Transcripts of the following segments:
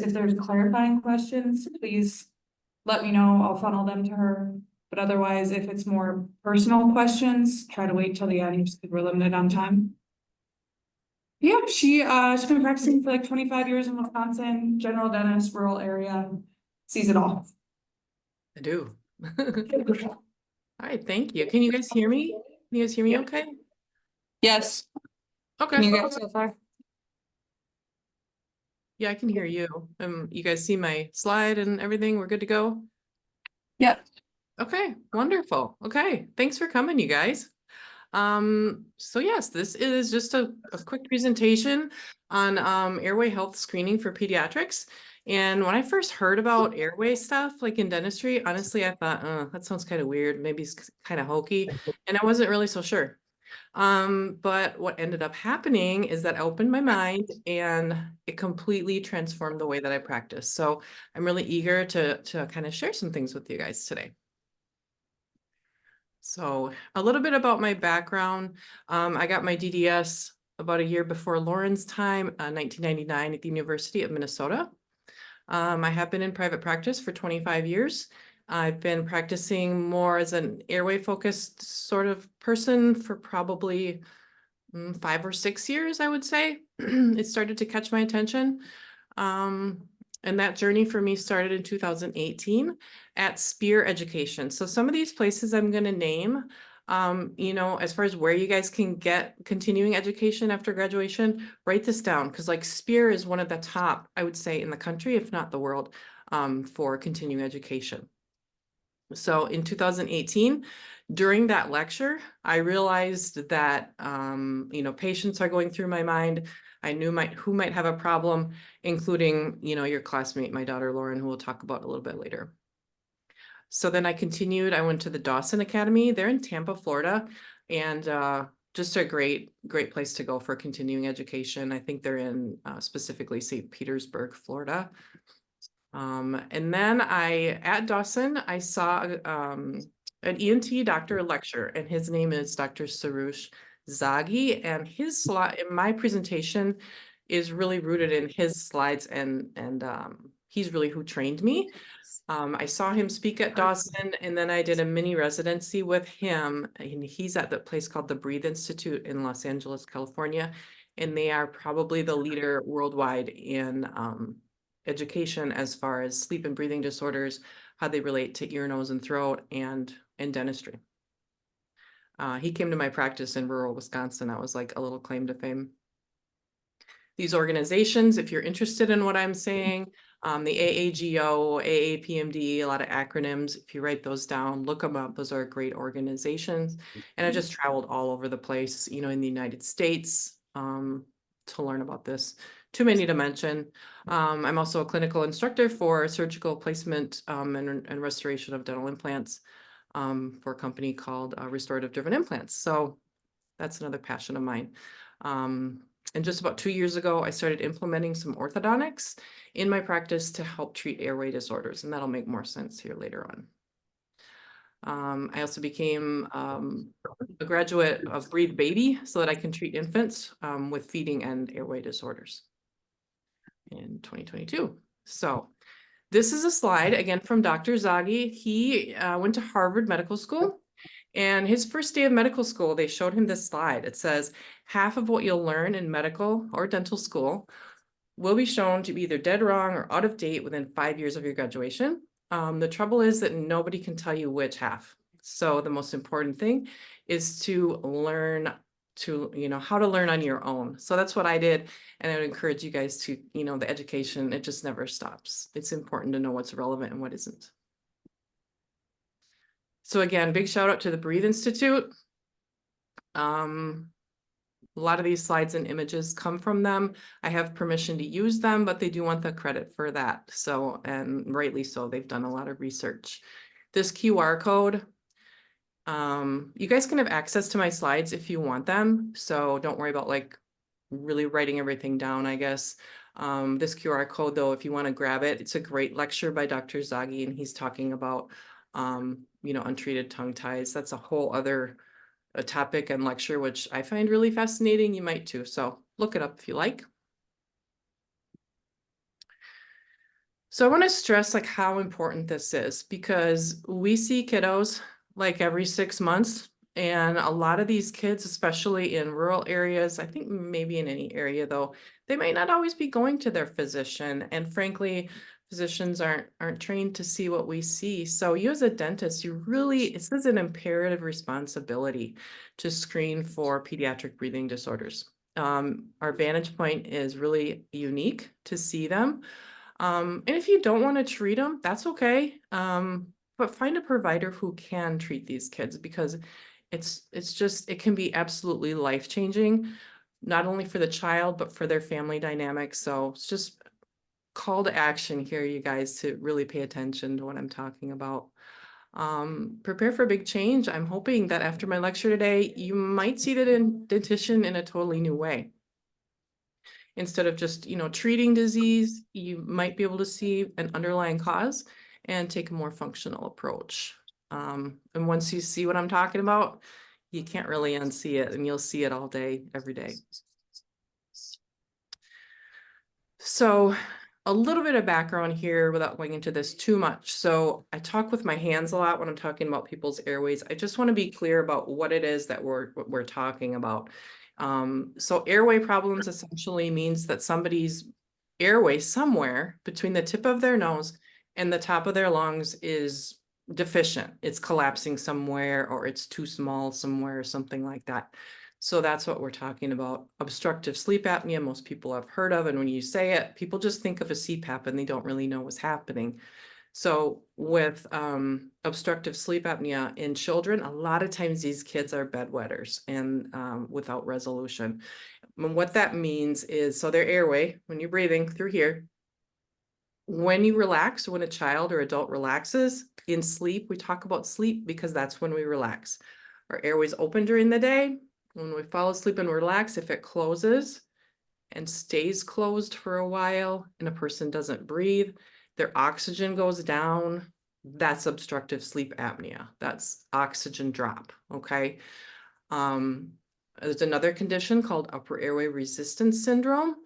if there's clarifying questions, please let me know. I'll funnel them to her. But otherwise, if it's more personal questions, try to wait till the end because we're limited on time. Yeah, she's been practicing for like 25 years in Wisconsin, general dentist, rural area, sees it all. I do. All right, thank you. Can you guys hear me? Can you guys hear me okay? Yes. Okay. Can you get so far? Yeah, I can hear you. You guys see my slide and everything? We're good to go? Yep. Okay, wonderful. Okay, thanks for coming, you guys. So yes, this is just a quick presentation on airway health screening for pediatrics. And when I first heard about airway stuff, like in dentistry, honestly, I thought, that sounds kind of weird. Maybe it's kind of hokey. And I wasn't really so sure. But what ended up happening is that I opened my mind and it completely transformed the way that I practice. So I'm really eager to kind of share some things with you guys today. So a little bit about my background. I got my DDS about a year before Lauren's time, 1999 at the University of Minnesota. I have been in private practice for 25 years. I've been practicing more as an airway focused sort of person for probably 5 or 6 years, I would say. It started to catch my attention. And that journey for me started in 2018 at Spear Education. So some of these places I'm going to name, as far as where you guys can get continuing education after graduation, write this down because like Spear is one of the top, I would say, in the country, if not the world, for continuing education. So in 2018, during that lecture, I realized that, patients are going through my mind. I knew who might have a problem, including, your classmate, my daughter, Lauren, who we'll talk about a little bit later. So then I continued, I went to the Dawson Academy. They're in Tampa, Florida, and just a great place to go for continuing education. I think they're in specifically St. Petersburg, Florida. And then at Dawson, I saw an ENT doctor lecture, and his name is Dr. Sarush Zaghi, and his slide in my presentation is really rooted in his slides, and he's really who trained me. I saw him speak at Dawson, and then I did a mini residency with him, and he's at the place called the Breathe Institute in Los Angeles, California, and they are probably the leader worldwide in education as far as sleep and breathing disorders, how they relate to ear, nose, and throat, and dentistry. He came to my practice in rural Wisconsin. That was like a little claim to fame. These organizations, if you're interested in what I'm saying, the AAGO, AAPMD, a lot of acronyms. If you write those down, look them up. Those are great organizations. And I just traveled all over the place, in the United States to learn about this. Too many to mention. I'm also a clinical instructor for surgical placement and restoration of dental implants for a company called Restorative Driven Implants. So that's another passion of mine. And just about 2 years ago, I started implementing some orthodontics in my practice to help treat airway disorders, and that'll make more sense here later on. I also became a graduate of Breathe Baby so that I can treat infants with feeding and airway disorders in 2022. So this is a slide again from Dr. Zaghi. He went to Harvard Medical School. And his first day of medical school, they showed him this slide. It says, half of what you'll learn in medical or dental school will be shown to be either dead wrong or out of date within 5 years of your graduation. The trouble is that nobody can tell you which half. So the most important thing is to learn how to learn on your own. So that's what I did. And I would encourage you guys to, the education, it just never stops. It's important to know what's relevant and what isn't. So again, big shout out to the Breathe Institute. A lot of these slides and images come from them. I have permission to use them, but they do want the credit for that. So, and rightly so, they've done a lot of research. This QR code, you guys can have access to my slides if you want them. So don't worry about like really writing everything down, I guess. This QR code though, if you want to grab it, it's a great lecture by Dr. Zaghi, and he's talking about untreated tongue ties. That's a whole other topic and lecture, which I find really fascinating. You might too. So look it up if you like. So I want to stress like how important this is, because we see kiddos like every 6 months. And a lot of these kids, especially in rural areas, I think maybe in any area though, they might not always be going to their physician. And frankly, physicians aren't trained to see what we see. So you as a dentist, this is an imperative responsibility to screen for pediatric breathing disorders. Our vantage point is really unique to see them. And if you don't want to treat them, that's okay. But find a provider who can treat these kids, because it can be absolutely life-changing, not only for the child, but for their family dynamics. So it's just call to action here, you guys, to really pay attention to what I'm talking about. Prepare for a big change. I'm hoping that after my lecture today, you might see the dentition in a totally new way. Instead of just, treating disease, you might be able to see an underlying cause and take a more functional approach. And once you see what I'm talking about, you can't really unsee it, and you'll see it all day, every day. So a little bit of background here without going into this too much. So I talk with my hands a lot when I'm talking about people's airways. I just want to be clear about what it is that we're talking about. So airway problems essentially means that somebody's airway somewhere between the tip of their nose and the top of their lungs is deficient. It's collapsing somewhere, or it's too small somewhere, or something like that. So that's what we're talking about. Obstructive sleep apnea, most people have heard of. And when you say it, people just think of a CPAP and they don't really know what's happening. So with obstructive sleep apnea in children, a lot of times these kids are bedwetters and without resolution. And what that means is, so their airway, when you're breathing through here, when you relax, when a child or adult relaxes in sleep, we talk about sleep because that's when we relax. Our airways open during the day. When we fall asleep and relax, if it closes and stays closed for a while and a person doesn't breathe, their oxygen goes down. That's obstructive sleep apnea. That's oxygen drop, okay? There's another condition called upper airway resistance syndrome.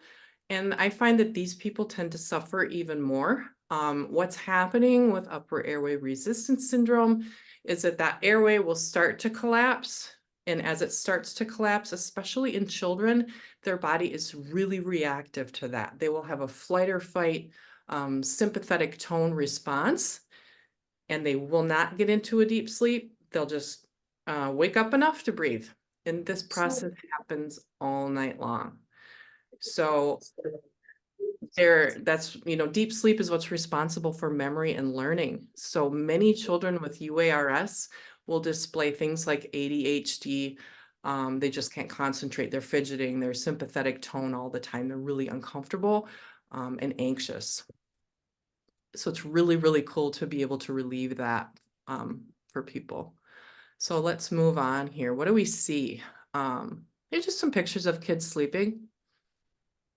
And I find that these people tend to suffer even more. What's happening with upper airway resistance syndrome is that airway will start to collapse. And as it starts to collapse, especially in children, their body is really reactive to that. They will have a flight or fight sympathetic tone response, and they will not get into a deep sleep. They'll just wake up enough to breathe. And this process happens all night long. So deep sleep is what's responsible for memory and learning. So many children with UARS will display things like ADHD. They just can't concentrate. They're fidgeting. They're sympathetic tone all the time. They're really uncomfortable and anxious. So it's really, really cool to be able to relieve that for people. So let's move on here. What do we see? Here's just some pictures of kids sleeping.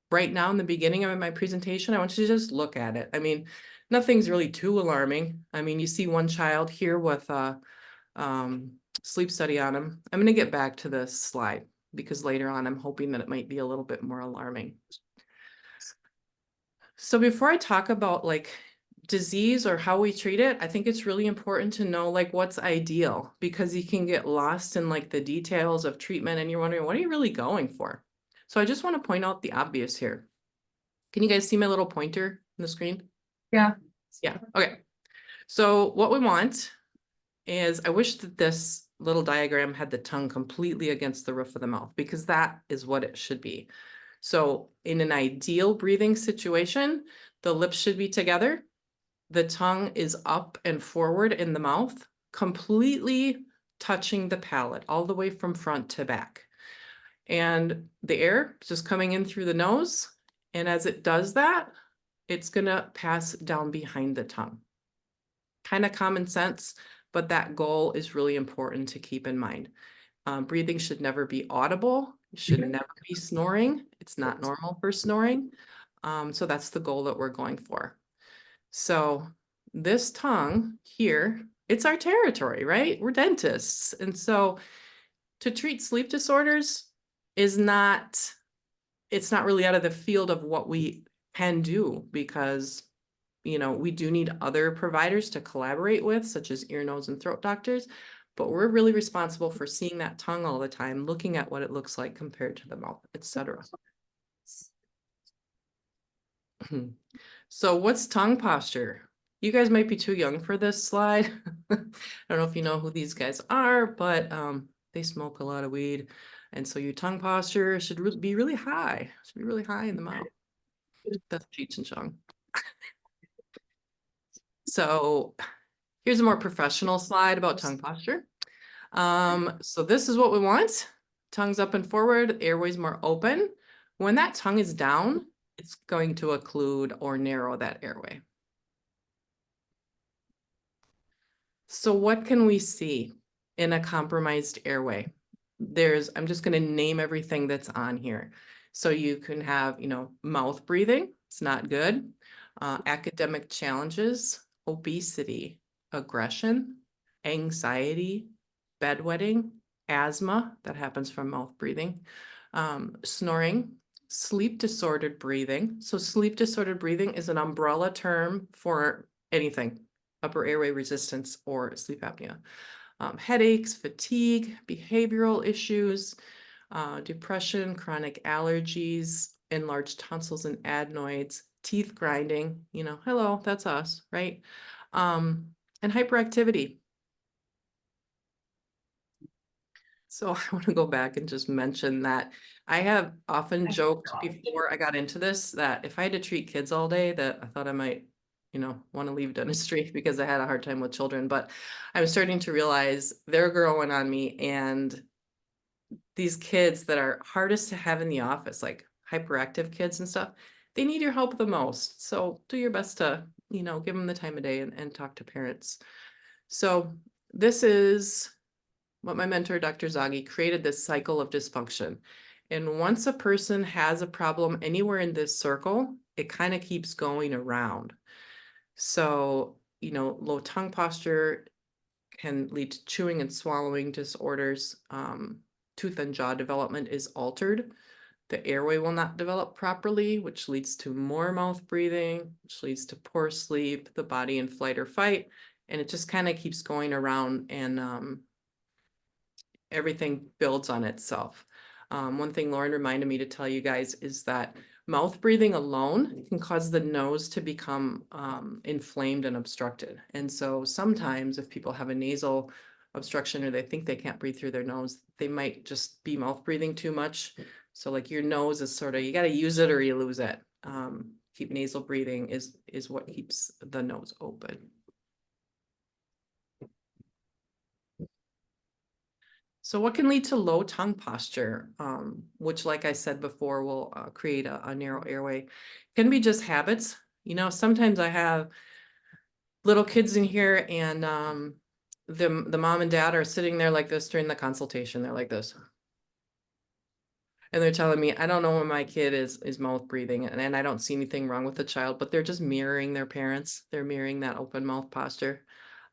Right now in the beginning of my presentation, I want you to just look at it. I mean, nothing's really too alarming. I mean, you see one child here with a sleep study on him. I'm going to get back to this slide because later on I'm hoping that it might be a little bit more alarming. So before I talk about like disease or how we treat it, I think it's really important to know like what's ideal, because you can get lost in like the details of treatment and you're wondering, what are you really going for? So I just want to point out the obvious here. Can you guys see my little pointer on the screen? Yeah. Yeah, okay. So what we want is, I wish that this little diagram had the tongue completely against the roof of the mouth, because that is what it should be. So in an ideal breathing situation, the lips should be together. The tongue is up and forward in the mouth, completely touching the palate all the way from front to back. And the air is just coming in through the nose. And as it does that, it's gonna pass down behind the tongue. Kind of common sense, but that goal is really important to keep in mind. Breathing should never be audible. You should never be snoring. It's not normal for snoring. So that's the goal that we're going for. So this tongue here, it's our territory, right? We're dentists. And so to treat sleep disorders it's not really out of the field of what we can do, because you know, we do need other providers to collaborate with, such as ear, nose, and throat doctors, but we're really responsible for seeing that tongue all the time, looking at what it looks like compared to the mouth, etc. So what's tongue posture? You guys might be too young for this slide. I don't know if you know who these guys are, but they smoke a lot of weed. And so your tongue posture should be really high. It should be really high in the mouth. That's Cheech and Chong. So here's a more professional slide about tongue posture. So this is what we want. Tongue's up and forward, airway's more open. When that tongue is down, it's going to occlude or narrow that airway. So what can we see in a compromised airway? I'm just going to name everything that's on here. So you can have, you know, mouth breathing, it's not good. Academic challenges, obesity, aggression, anxiety, bedwetting, asthma, that happens from mouth breathing, snoring, sleep disordered breathing. So sleep disordered breathing is an umbrella term for anything, upper airway resistance or sleep apnea. Headaches, fatigue, behavioral issues, depression, chronic allergies, enlarged tonsils and adenoids, teeth grinding, you know, hello, that's us, right? And hyperactivity. So I want to go back and just mention that I have often joked before I got into this that if I had to treat kids all day, that I thought I might, you know, want to leave dentistry because I had a hard time with children. But I'm starting to realize they're growing on me, and these kids that are hardest to have in the office, like hyperactive kids and stuff, they need your help the most. So do your best to, you know, give them the time of day and talk to parents. So this is what my mentor, Dr. Zaghi, created, this cycle of dysfunction. And once a person has a problem anywhere in this circle, it kind of keeps going around. So, you know, low tongue posture can lead to chewing and swallowing disorders. Tooth and jaw development is altered. The airway will not develop properly, which leads to more mouth breathing, which leads to poor sleep, the body in flight or fight. And it just kind of keeps going around, and everything builds on itself. One thing Lauren reminded me to tell you guys is that mouth breathing alone can cause the nose to become inflamed and obstructed. And so sometimes if people have a nasal obstruction or they think they can't breathe through their nose, they might just be mouth breathing too much. So like your nose is sort of, you got to use it or you lose it. Keep nasal breathing is what keeps the nose open. So what can lead to low tongue posture, which, like I said before, will create a narrow airway? Can be just habits. You know, sometimes I have little kids in here, and the mom and dad are sitting there like this during the consultation. They're like this. And they're telling me, I don't know when my kid is mouth breathing, and I don't see anything wrong with the child, but they're just mirroring their parents. They're mirroring that open mouth posture.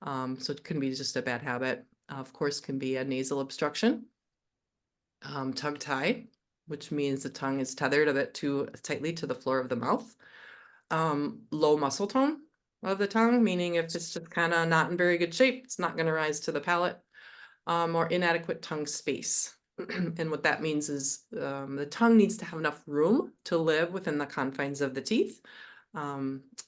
So it can be just a bad habit. Of course, can be a nasal obstruction. Tongue tie, which means the tongue is tethered a bit too tightly to the floor of the mouth. Low muscle tone of the tongue, meaning if it's just kind of not in very good shape, it's not going to rise to the palate. Or inadequate tongue space. And what that means is the tongue needs to have enough room to live within the confines of the teeth.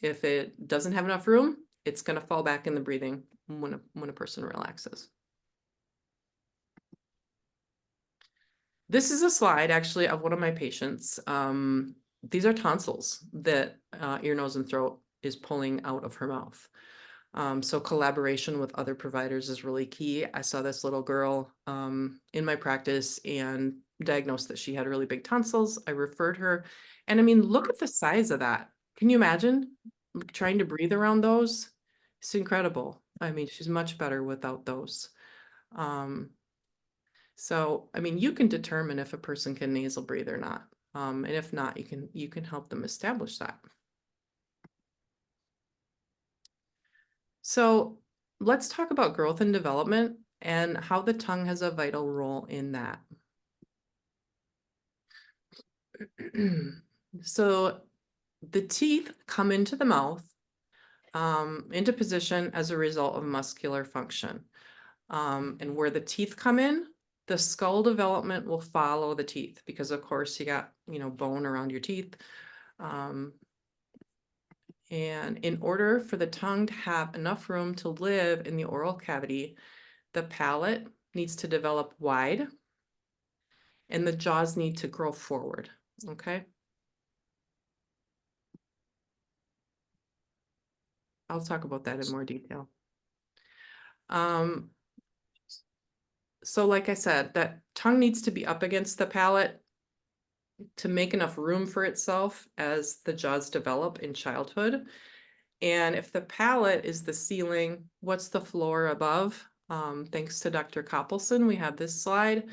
If it doesn't have enough room, it's going to fall back in the breathing when a person relaxes. This is a slide actually of one of my patients. These are tonsils that ear, nose, and throat is pulling out of her mouth. So collaboration with other providers is really key. I saw this little girl in my practice and diagnosed that she had really big tonsils. I referred her. And I mean, look at the size of that. Can you imagine trying to breathe around those? It's incredible. I mean, she's much better without those. So, I mean, you can determine if a person can nasal breathe or not. And if not, you can help them establish that. So let's talk about growth and development and how the tongue has a vital role in that. So the teeth come into the mouth into position as a result of muscular function. And where the teeth come in, the skull development will follow the teeth because of course you got, bone around your teeth. And in order for the tongue to have enough room to live in the oral cavity, the palate needs to develop wide and the jaws need to grow forward, okay? I'll talk about that in more detail. So like I said, that tongue needs to be up against the palate to make enough room for itself as the jaws develop in childhood. And if the palate is the ceiling, what's the floor above? Thanks to Dr. Koppelson, we have this slide.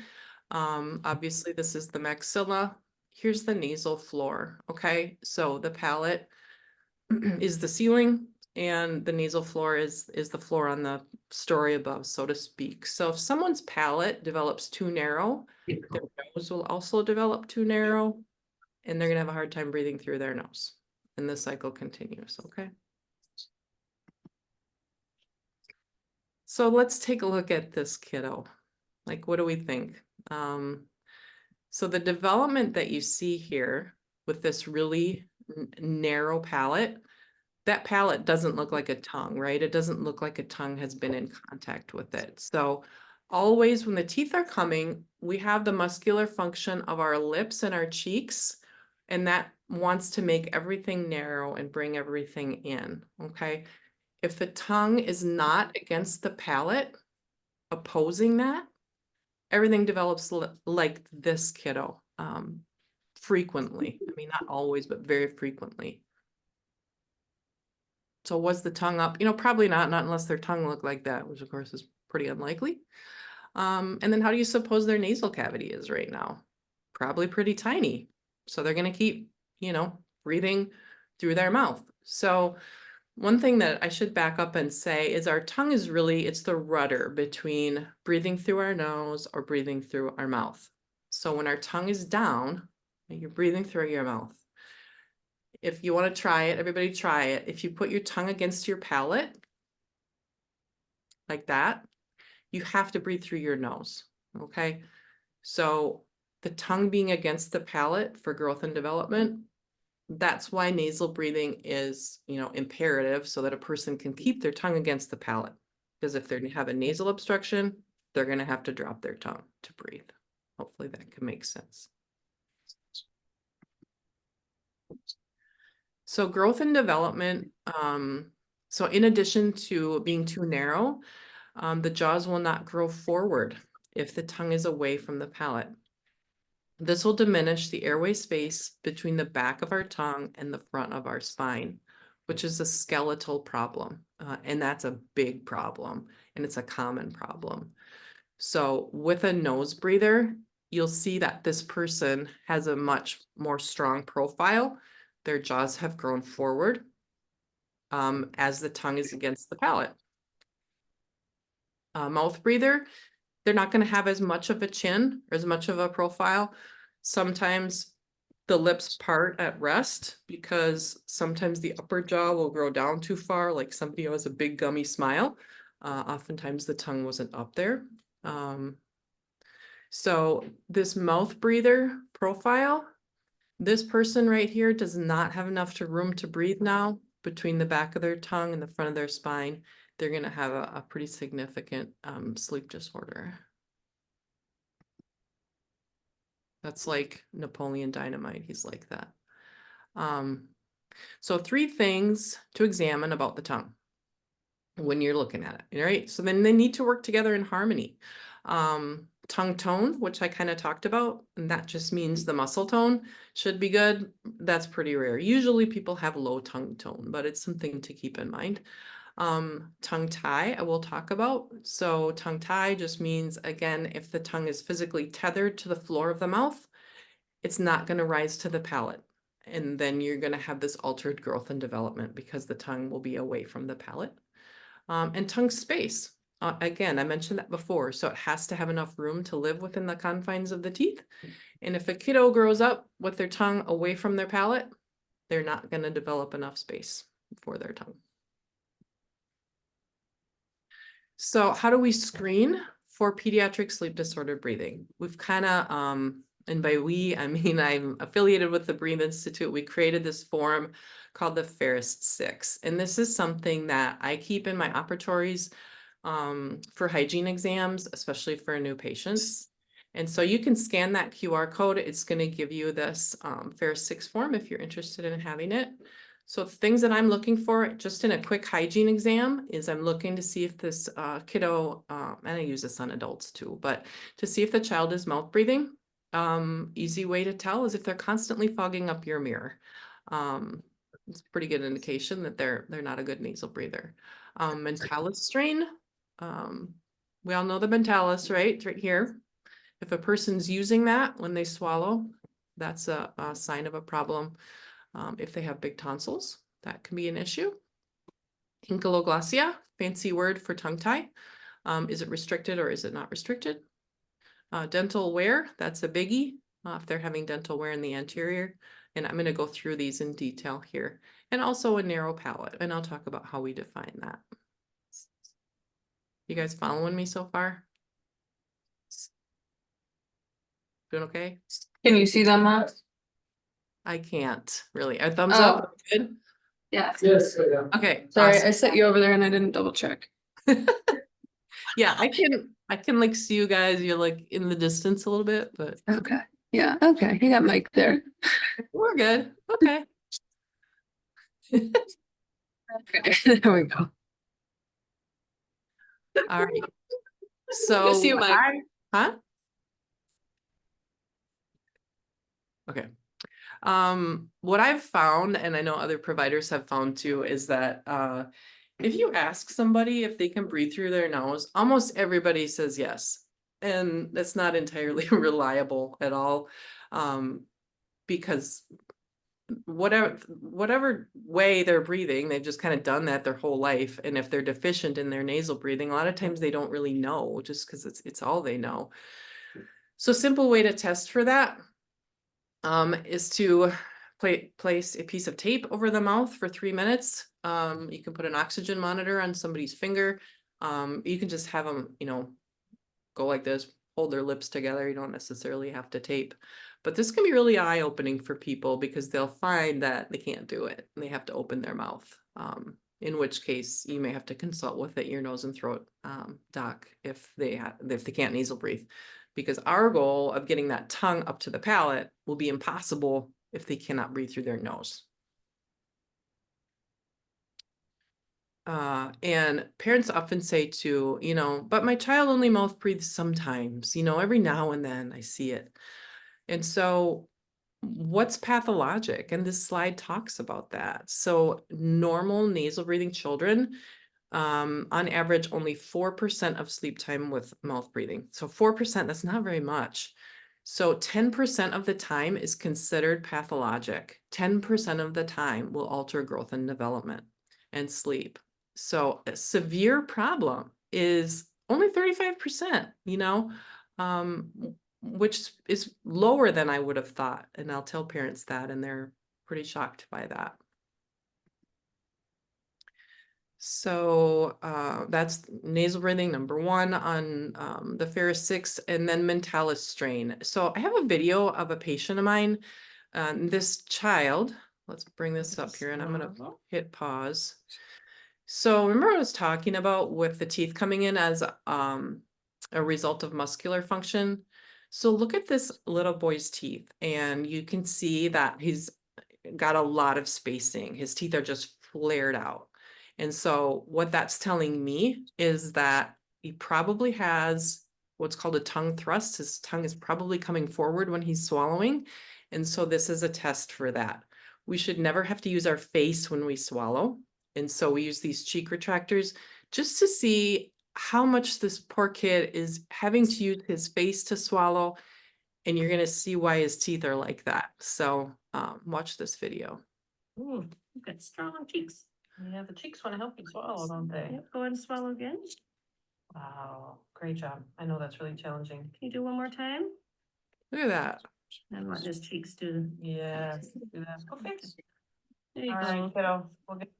Obviously, this is the maxilla. Here's the nasal floor, okay? So the palate is the ceiling and the nasal floor is the floor on the story above, so to speak. So if someone's palate develops too narrow, their nose will also develop too narrow, and they're gonna have a hard time breathing through their nose. And the cycle continues, okay? So let's take a look at this kiddo. Like, what do we think? So the development that you see here with this really narrow palate, that palate doesn't look like a tongue, right? It doesn't look like a tongue has been in contact with it. So always when the teeth are coming, we have the muscular function of our lips and our cheeks, and that wants to make everything narrow and bring everything in, okay? If the tongue is not against the palate, opposing that, everything develops like this kiddo, frequently. I mean, not always, but very frequently. So was the tongue up? Probably not unless their tongue looked like that, which of course is pretty unlikely. And then how do you suppose their nasal cavity is right now? Probably pretty tiny. So they're going to keep, breathing through their mouth. So one thing that I should back up and say is our tongue is really, it's the rudder between breathing through our nose or breathing through our mouth. So when our tongue is down, you're breathing through your mouth. If you want to try it, everybody try it. If you put your tongue against your palate, like that, you have to breathe through your nose, okay? So the tongue being against the palate for growth and development, that's why nasal breathing is, imperative so that a person can keep their tongue against the palate. Because if they have a nasal obstruction, they're going to have to drop their tongue to breathe. Hopefully that can make sense. So growth and development, so in addition to being too narrow, the jaws will not grow forward if the tongue is away from the palate. This will diminish the airway space between the back of our tongue and the front of our spine, which is a skeletal problem. And that's a big problem, and it's a common problem. So with a nose breather, you'll see that this person has a much more strong profile. Their jaws have grown forward as the tongue is against the palate. Mouth breather, they're not going to have as much of a chin or as much of a profile. Sometimes the lips part at rest because sometimes the upper jaw will grow down too far, like somebody who has a big gummy smile. Oftentimes the tongue wasn't up there. So this mouth breather profile, this person right here does not have enough room to breathe now between the back of their tongue and the front of their spine. They're going to have a pretty significant sleep disorder. That's like Napoleon Dynamite. He's like that. So 3 things to examine about the tongue when you're looking at it, all right? So then they need to work together in harmony. Tongue tone, which I kind of talked about, and that just means the muscle tone should be good. That's pretty rare. Usually people have low tongue tone, but it's something to keep in mind. Tongue tie, I will talk about. So tongue tie just means, again, if the tongue is physically tethered to the floor of the mouth, it's not going to rise to the palate. And then you're going to have this altered growth and development because the tongue will be away from the palate. And tongue space. Again, I mentioned that before, so it has to have enough room to live within the confines of the teeth. And if a kiddo grows up with their tongue away from their palate, they're not going to develop enough space for their tongue. So how do we screen for pediatric sleep disorder breathing? We've kind of, and by we, I mean, I'm affiliated with the Breathe Institute. We created this form called the FARIST-6. And this is something that I keep in my operatories for hygiene exams, especially for new patients. And so you can scan that QR code. It's going to give you this FARIST-6 form if you're interested in having it. So things that I'm looking for just in a quick hygiene exam is I'm looking to see if this kiddo, and I use this on adults too, but to see if the child is mouth breathing. Easy way to tell is if they're constantly fogging up your mirror. It's a pretty good indication that they're not a good nasal breather. Mentalis strain. We all know the mentalis, right? It's right here. If a person's using that when they swallow, that's a sign of a problem. If they have big tonsils, that can be an issue. Ankyloglossia, fancy word for tongue tie. Is it restricted or is it not restricted? Dental wear, that's a biggie if they're having dental wear in the anterior. And I'm going to go through these in detail here. And also a narrow palate, and I'll talk about how we define that. You guys following me so far? Doing okay? Can you see them, Matt? I can't really. A thumbs up? Good? Yeah. Yes, yeah. Okay. Sorry, awesome. I set you over there and I didn't double check. Yeah, I can like see you guys. You're like in the distance a little bit, but Okay. Yeah. Okay. You got Mike there. we're good. Okay. Okay. There we go. All right. So see you, Mike. huh? Okay. What I've found, and I know other providers have found too, is that if you ask somebody if they can breathe through their nose, almost everybody says yes. And that's not entirely reliable at all. Because whatever way they're breathing, they've just kind of done that their whole life. And if they're deficient in their nasal breathing, a lot of times they don't really know just because it's all they know. So simple way to test for that is to place a piece of tape over the mouth for 3 minutes. You can put an oxygen monitor on somebody's finger. You can just have them, go like this, hold their lips together. You don't necessarily have to tape. But this can be really eye-opening for people because they'll find that they can't do it and they have to open their mouth. In which case you may have to consult with the ear, nose, and throat doc if they can't nasal breathe. Because our goal of getting that tongue up to the palate will be impossible if they cannot breathe through their nose. And parents often say too, but my child only mouth breathes sometimes, every now and then I see it. And so what's pathologic? And this slide talks about that. So normal nasal breathing children, on average, only 4% of sleep time with mouth breathing. So 4%, that's not very much. So 10% of the time is considered pathologic. 10% of the time will alter growth and development and sleep. So a severe problem is only 35%, which is lower than I would have thought. And I'll tell parents that, and they're pretty shocked by that. So that's nasal breathing, number 1 on the FARIST-6, and then mentalis strain. So I have a video of a patient of mine. This child, let's bring this up here, and I'm going to hit pause. So remember I was talking about with the teeth coming in as a result of muscular function. So look at this little boy's teeth, and you can see that he's got a lot of spacing. His teeth are just flared out. And so what that's telling me is that he probably has what's called a tongue thrust. His tongue is probably coming forward when he's swallowing. And so this is a test for that. We should never have to use our face when we swallow. And so we use these cheek retractors just to see how much this poor kid is having to use his face to swallow. And you're going to see why his teeth are like that. So watch this video. Ooh, you've got strong cheeks. Yeah, the cheeks want to help you swallow, don't they? Yep, go ahead and swallow again. Wow, great job. I know that's really challenging. Can you do one more time? Look at that. And let his cheeks do. Yes, do that. Okay. There you All go. right, kiddo. We'll get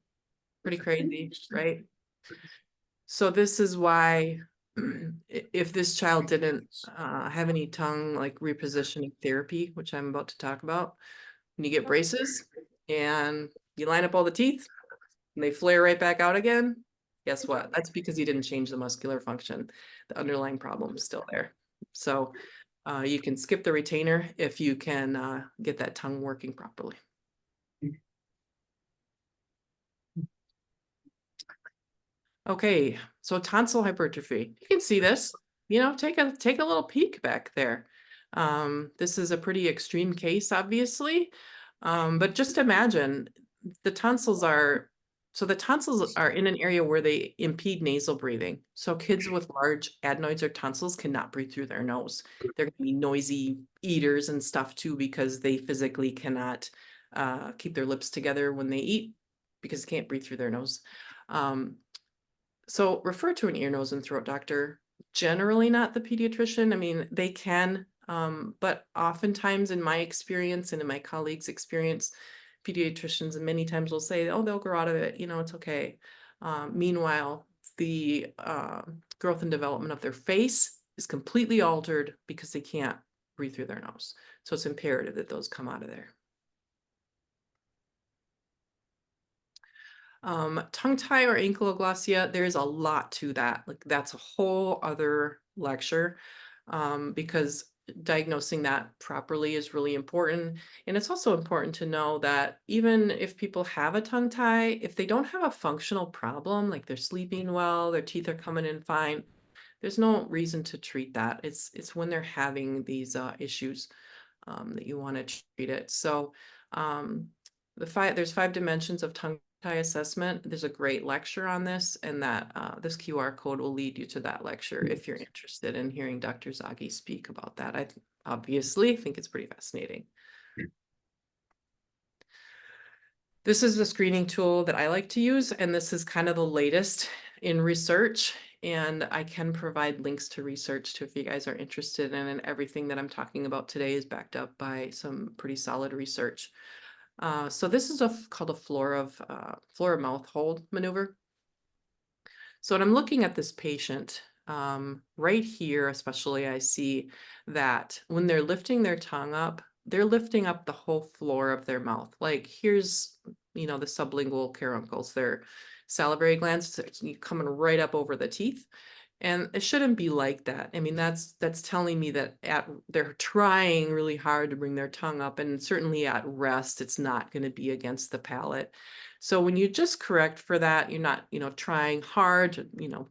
Pretty crazy, right? So this is why if this child didn't have any tongue like repositioning therapy, which I'm about to talk about, when you get braces and you line up all the teeth and they flare right back out again, guess what? That's because you didn't change the muscular function. The underlying problem is still there. So you can skip the retainer if you can get that tongue working properly. Okay, so tonsil hypertrophy. You can see this, you know, take a little peek back there. This is a pretty extreme case, obviously. But just imagine the tonsils are in an area where they impede nasal breathing. So kids with large adenoids or tonsils cannot breathe through their nose. They're gonna be noisy eaters and stuff too, because they physically cannot keep their lips together when they eat because they can't breathe through their nose. So refer to an ear, nose, and throat doctor, generally not the pediatrician. I mean, they can, but oftentimes in my experience and in my colleagues' experience, pediatricians many times will say, oh, they'll grow out of it, you know, it's okay. Meanwhile, the growth and development of their face is completely altered because they can't breathe through their nose. So it's imperative that those come out of there. Tongue tie or ankyloglossia, there's a lot to that. Like that's a whole other lecture because diagnosing that properly is really important. And it's also important to know that even if people have a tongue tie, if they don't have a functional problem, like they're sleeping well, their teeth are coming in fine, there's no reason to treat that. It's when they're having these issues that you want to treat it. So there's 5 dimensions of tongue tie assessment. There's a great lecture on this, and that this QR code will lead you to that lecture if you're interested in hearing Dr. Zaghi speak about that. I obviously think it's pretty fascinating. This is the screening tool that I like to use, and this is kind of the latest in research, and I can provide links to research too if you guys are interested in it. And everything that I'm talking about today is backed up by some pretty solid research. So this is called a floor mouth hold maneuver. So when I'm looking at this patient, right here especially, I see that when they're lifting their tongue up, they're lifting up the whole floor of their mouth. Like here's, you know, the sublingual caruncles, their salivary glands coming right up over the teeth. And it shouldn't be like that. I mean, that's telling me that they're trying really hard to bring their tongue up, and certainly at rest, it's not going to be against the palate. So when you just correct for that, you're not, you know, trying hard to, you know,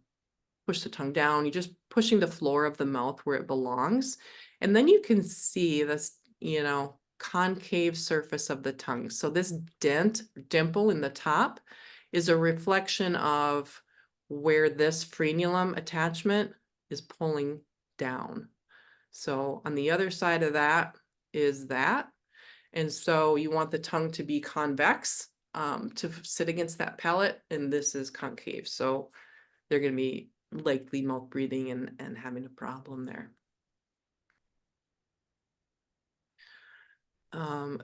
push the tongue down. You're just pushing the floor of the mouth where it belongs. And then you can see this, you know, concave surface of the tongue. So this dimple in the top is a reflection of where this frenulum attachment is pulling down. So on the other side of that is that. And so you want the tongue to be convex to sit against that palate, and this is concave. So they're going to be likely mouth breathing and having a problem there.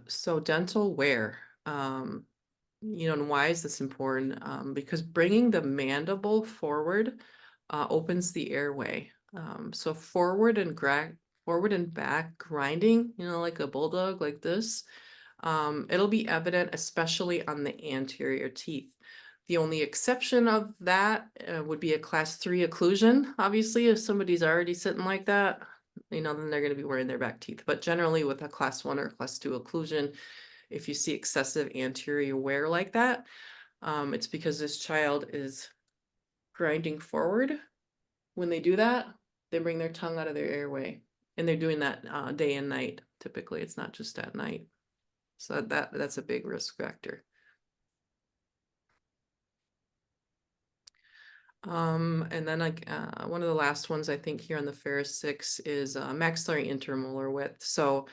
So dental wear. You know, and why is this important? Because bringing the mandible forward opens the airway. So forward and back grinding, you know, like a bulldog, like this. It'll be evident, especially on the anterior teeth. The only exception of that would be a class 3 occlusion. Obviously, if somebody's already sitting like that, you know, then they're going to be wearing their back teeth. But generally with a class 1 or class 2 occlusion, if you see excessive anterior wear like that, it's because this child is grinding forward. When they do that, they bring their tongue out of their airway, and they're doing that day and night. Typically, it's not just at night. So that's a big risk factor. And then like one of the last ones I think here on the Ferris 6 is maxillary intermolar width. So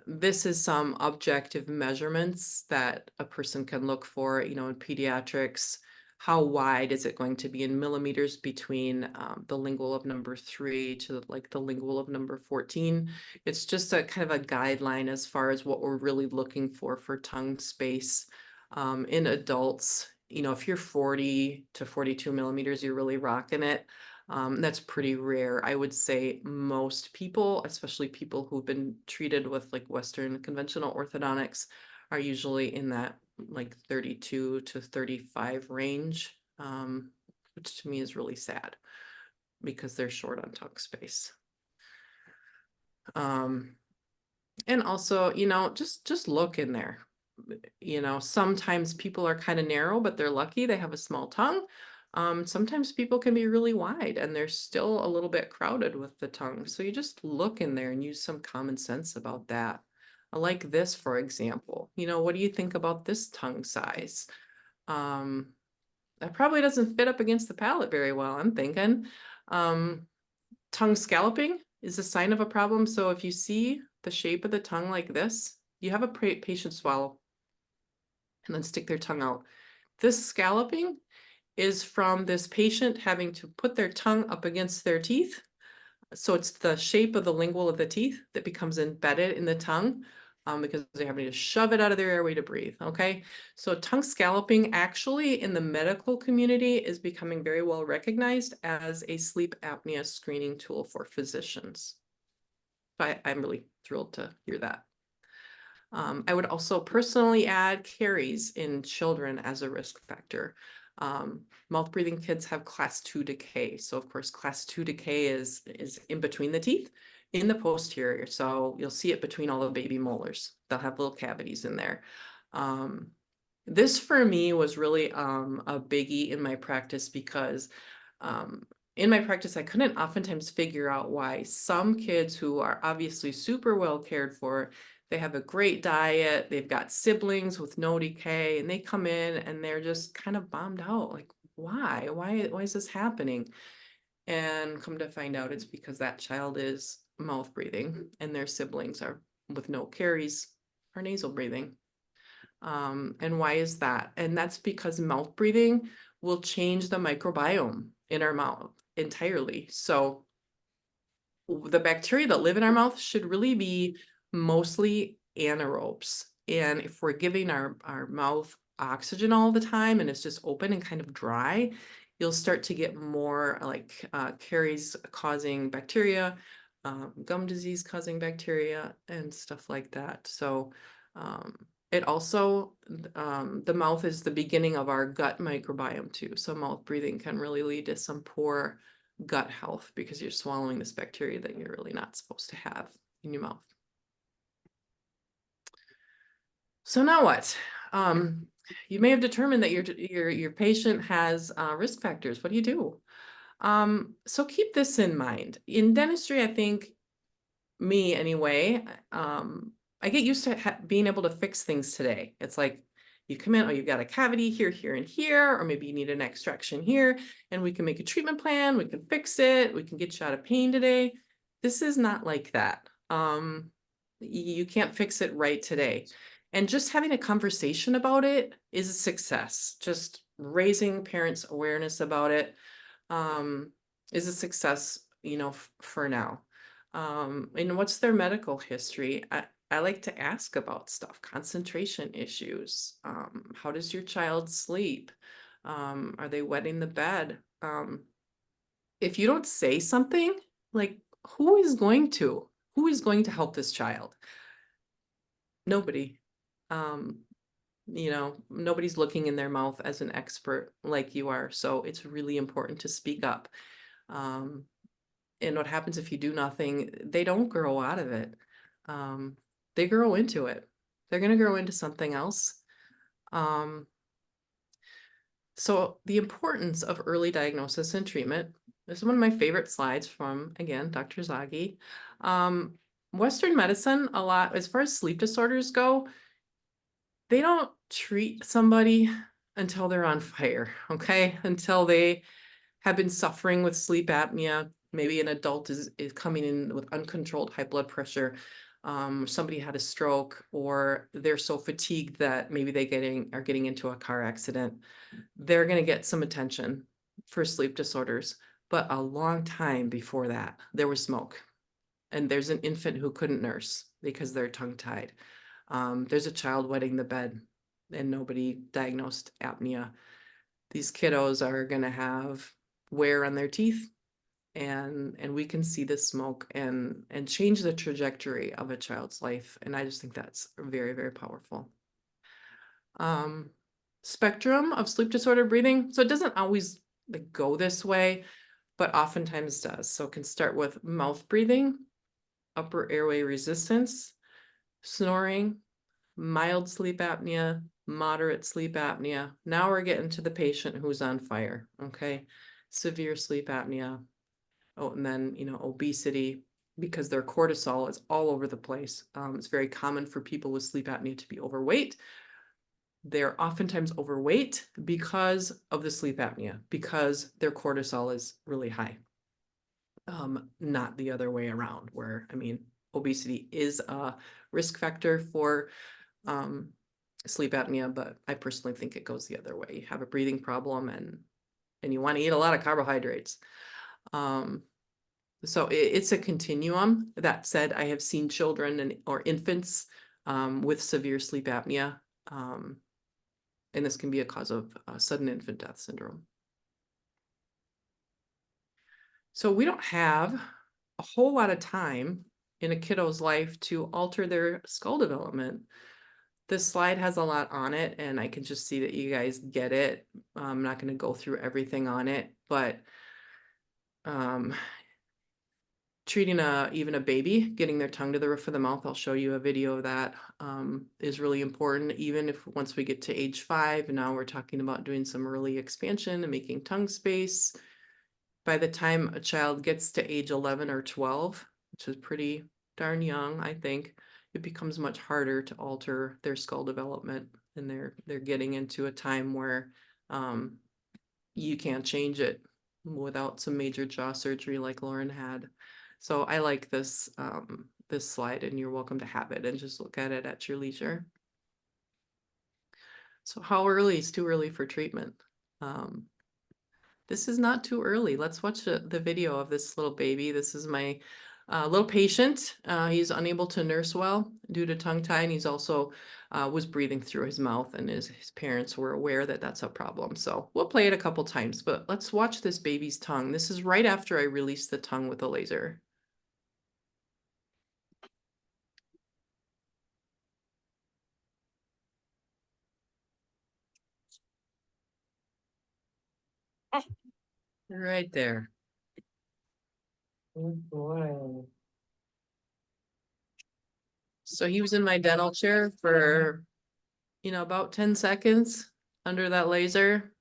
this is some objective measurements that a person can look for, you know, in pediatrics. How wide is it going to be in millimeters between the lingual of number 3 to like the lingual of number 14? It's just a kind of a guideline as far as what we're really looking for tongue space in adults. if you're 40 to 42 millimeters, you're really rocking it. That's pretty rare. I would say most people, especially people who've been treated with like Western conventional orthodontics, are usually in that like 32 to 35 range, which to me is really sad because they're short on tongue space. And also, just look in there. Sometimes people are kind of narrow, but they're lucky they have a small tongue. Sometimes people can be really wide and they're still a little bit crowded with the tongue. So you just look in there and use some common sense about that. I like this, for example. What do you think about this tongue size? That probably doesn't fit up against the palate very well, I'm thinking. Tongue scalloping is a sign of a problem. So if you see the shape of the tongue like this, you have a patient swallow and then stick their tongue out. This scalloping is from this patient having to put their tongue up against their teeth. So it's the shape of the lingual of the teeth that becomes embedded in the tongue because they're having to shove it out of their airway to breathe, okay? So tongue scalloping actually in the medical community is becoming very well recognized as a sleep apnea screening tool for physicians. I'm really thrilled to hear that. I would also personally add caries in children as a risk factor. Mouth breathing kids have class 2 decay. So of course, class 2 decay is in between the teeth in the posterior. So you'll see it between all the baby molars. They'll have little cavities in there. This for me was really a biggie in my practice because in my practice, I couldn't oftentimes figure out why some kids who are obviously super well cared for, they have a great diet, they've got siblings with no decay, and they come in and they're just kind of bombed out. Like, why? Why is this happening? And come to find out it's because that child is mouth breathing and their siblings are with no caries are nasal breathing. And why is that? And that's because mouth breathing will change the microbiome in our mouth entirely. So the bacteria that live in our mouth should really be mostly anaerobes. And if we're giving our mouth oxygen all the time and it's just open and kind of dry, you'll start to get more like caries causing bacteria, gum disease causing bacteria and stuff like that. So it also, the mouth is the beginning of our gut microbiome too. So mouth breathing can really lead to some poor gut health because you're swallowing this bacteria that you're really not supposed to have in your mouth. So now what? You may have determined that your patient has risk factors. What do you do? So keep this in mind. In dentistry, I think, me anyway, I get used to being able to fix things today. It's like you come in, oh, you've got a cavity here, here, and here, or maybe you need an extraction here, and we can make a treatment plan, we can fix it, we can get you out of pain today. This is not like that. You can't fix it right today. And just having a conversation about it is a success. Just raising parents' awareness about it is a success, for now. And what's their medical history? I like to ask about stuff, concentration issues. How does your child sleep? Are they wetting the bed? If you don't say something, like who is going to help this child? Nobody. Nobody's looking in their mouth as an expert like you are. So it's really important to speak up. And what happens if you do nothing? They don't grow out of it. They grow into it. They're going to grow into something else. So the importance of early diagnosis and treatment. This is one of my favorite slides from, again, Dr. Zaghi. Western medicine, a lot, as far as sleep disorders go, they don't treat somebody until they're on fire, okay? Until they have been suffering with sleep apnea. Maybe an adult is coming in with uncontrolled high blood pressure. Somebody had a stroke, or they're so fatigued that maybe they are getting into a car accident. They're going to get some attention for sleep disorders. But a long time before that, there was smoke. And there's an infant who couldn't nurse because they're tongue-tied. There's a child wetting the bed and nobody diagnosed apnea. these kiddos are gonna have wear on their teeth, and we can see the smoke and change the trajectory of a child's life. And I just think that's very, very powerful. Spectrum of sleep disorder breathing. So it doesn't always like go this way, but oftentimes does. So it can start with mouth breathing, upper airway resistance, snoring, mild sleep apnea, moderate sleep apnea. Now we're getting to the patient who's on fire, okay? Severe sleep apnea. Oh, and then, you know, obesity, because their cortisol is all over the place. It's very common for people with sleep apnea to be overweight. They're oftentimes overweight because of the sleep apnea, because their cortisol is really high. Not the other way around, where, I mean, obesity is a risk factor for sleep apnea, but I personally think it goes the other way. You have a breathing problem and you want to eat a lot of carbohydrates. So it's a continuum. That said, I have seen children or infants with severe sleep apnea, and this can be a cause of sudden infant death syndrome. So we don't have a whole lot of time in a kiddo's life to alter their skull development. This slide has a lot on it, and I can just see that you guys get it. I'm not going to go through everything on it, but treating even a baby, getting their tongue to the roof of the mouth, I'll show you a video of that, is really important. Even if once we get to age 5, now we're talking about doing some early expansion and making tongue space. By the time a child gets to age 11 or 12, which is pretty darn young, I think, it becomes much harder to alter their skull development, and they're getting into a time where you can't change it without some major jaw surgery like Lauren had. So I like this this slide, and you're welcome to have it and just look at it at your leisure. So how early is too early for treatment? This is not too early. Let's watch the video of this little baby. This is my little patient. He's unable to nurse well due to tongue tie, and he's also was breathing through his mouth, and his parents were aware that that's a problem. So we'll play it a couple times, but let's watch this baby's tongue. This is right after I released the tongue with a laser. Right there. Good boy. So he was in my dental chair for, you know, about 10 seconds under that laser.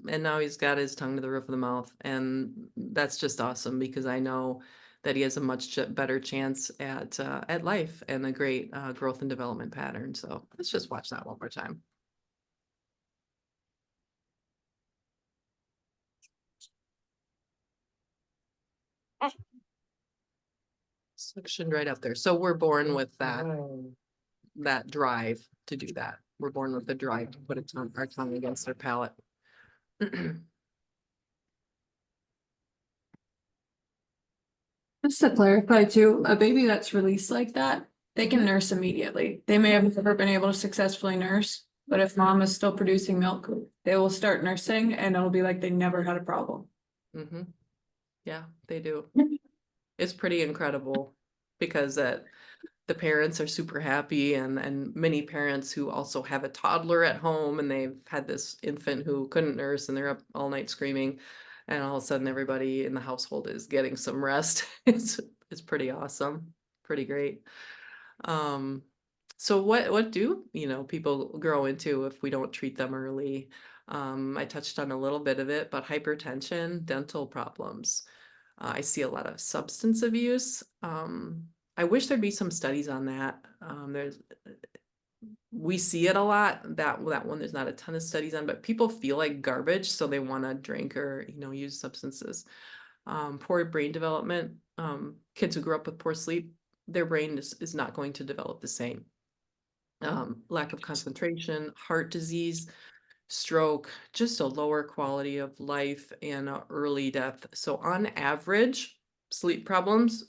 And now he's got his tongue to the roof of the mouth. And that's just awesome, because I know that he has a much better chance at life and a great growth and development pattern. So let's just watch that one more time. Suction right up there. So we're born with that drive to do that. We're born with the drive to put our tongue against their palate. Just to clarify too, a baby that's released like that, they can nurse immediately. They may have never been able to successfully nurse, but if mom is still producing milk, they will start nursing and it'll be like they never had a problem. Mm-hmm. Yeah, they do. It's pretty incredible, because the parents are super happy, and many parents who also have a toddler at home, and they've had this infant who couldn't nurse, and they're up all night screaming, and all of a sudden everybody in the household is getting some rest. It's pretty awesome, pretty great. So what do, you know, people grow into if we don't treat them early? I touched on a little bit of it, but hypertension, dental problems. I see a lot of substance abuse. I wish there'd be some studies on that. We see it a lot. That one, there's not a ton of studies on, but people feel like garbage, so they want to drink or, you know, use substances. Poor brain development. Kids who grew up with poor sleep, their brain is not going to develop the same. Lack of concentration, heart disease, stroke, just a lower quality of life, and early death. So on average, sleep problems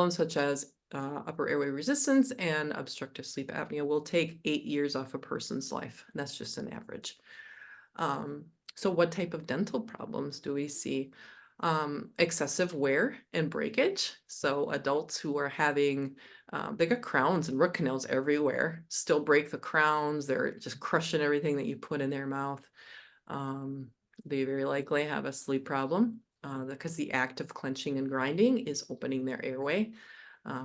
such as upper airway resistance and obstructive sleep apnea will take 8 years off a person's life. And that's just an average. So what type of dental problems do we see? Excessive wear and breakage. So adults who are having, they got crowns and root canals everywhere, still break the crowns. They're just crushing everything that you put in their mouth. They very likely have a sleep problem because the act of clenching and grinding is opening their airway.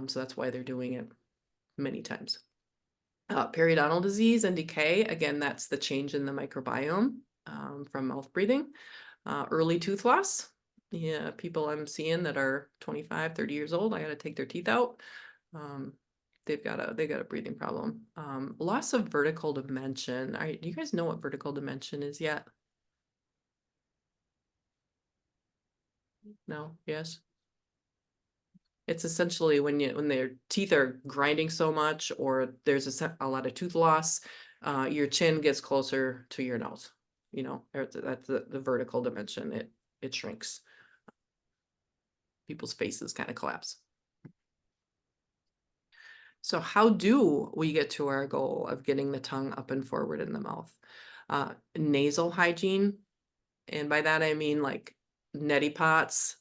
So that's why they're doing it many times. Periodontal disease and decay, again, that's the change in the microbiome from mouth breathing. Early tooth loss. Yeah, people I'm seeing that are 25, 30 years old, I got to take their teeth out. They've got a breathing problem. Loss of vertical dimension. Do you guys know what vertical dimension is yet? No? Yes? It's essentially when their teeth are grinding so much, or there's a lot of tooth loss, your chin gets closer to your nose. You know, that's the vertical dimension. It shrinks. People's faces kind of collapse. So how do we get to our goal of getting the tongue up and forward in the mouth? Nasal hygiene, and by that I mean like neti pots,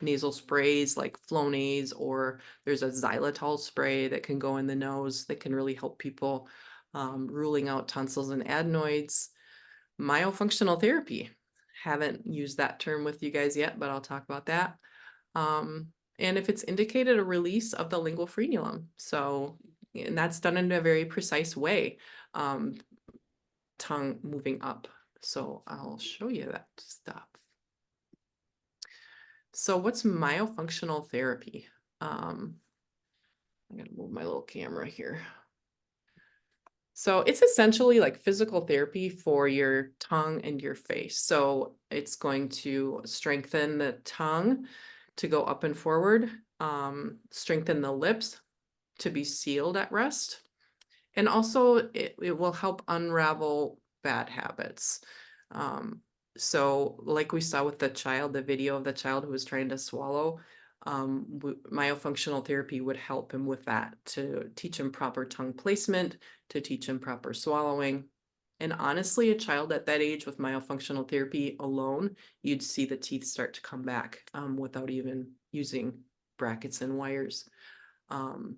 nasal sprays like Flonase, or there's a xylitol spray that can go in the nose that can really help people, ruling out tonsils and adenoids. Myofunctional therapy. Haven't used that term with you guys yet, but I'll talk about that. And if it's indicated, a release of the lingual frenulum. So, and that's done in a very precise way, tongue moving up. So I'll show you that stuff. So what's myofunctional therapy? I'm gonna move my little camera here. So it's essentially like physical therapy for your tongue and your face. So it's going to strengthen the tongue to go up and forward, strengthen the lips to be sealed at rest. And also it will help unravel bad habits. So like we saw with the video of the child who was trying to swallow, myofunctional therapy would help him with that, to teach him proper tongue placement, to teach him proper swallowing. And honestly, a child at that age with myofunctional therapy alone, you'd see the teeth start to come back without even using brackets and wires. And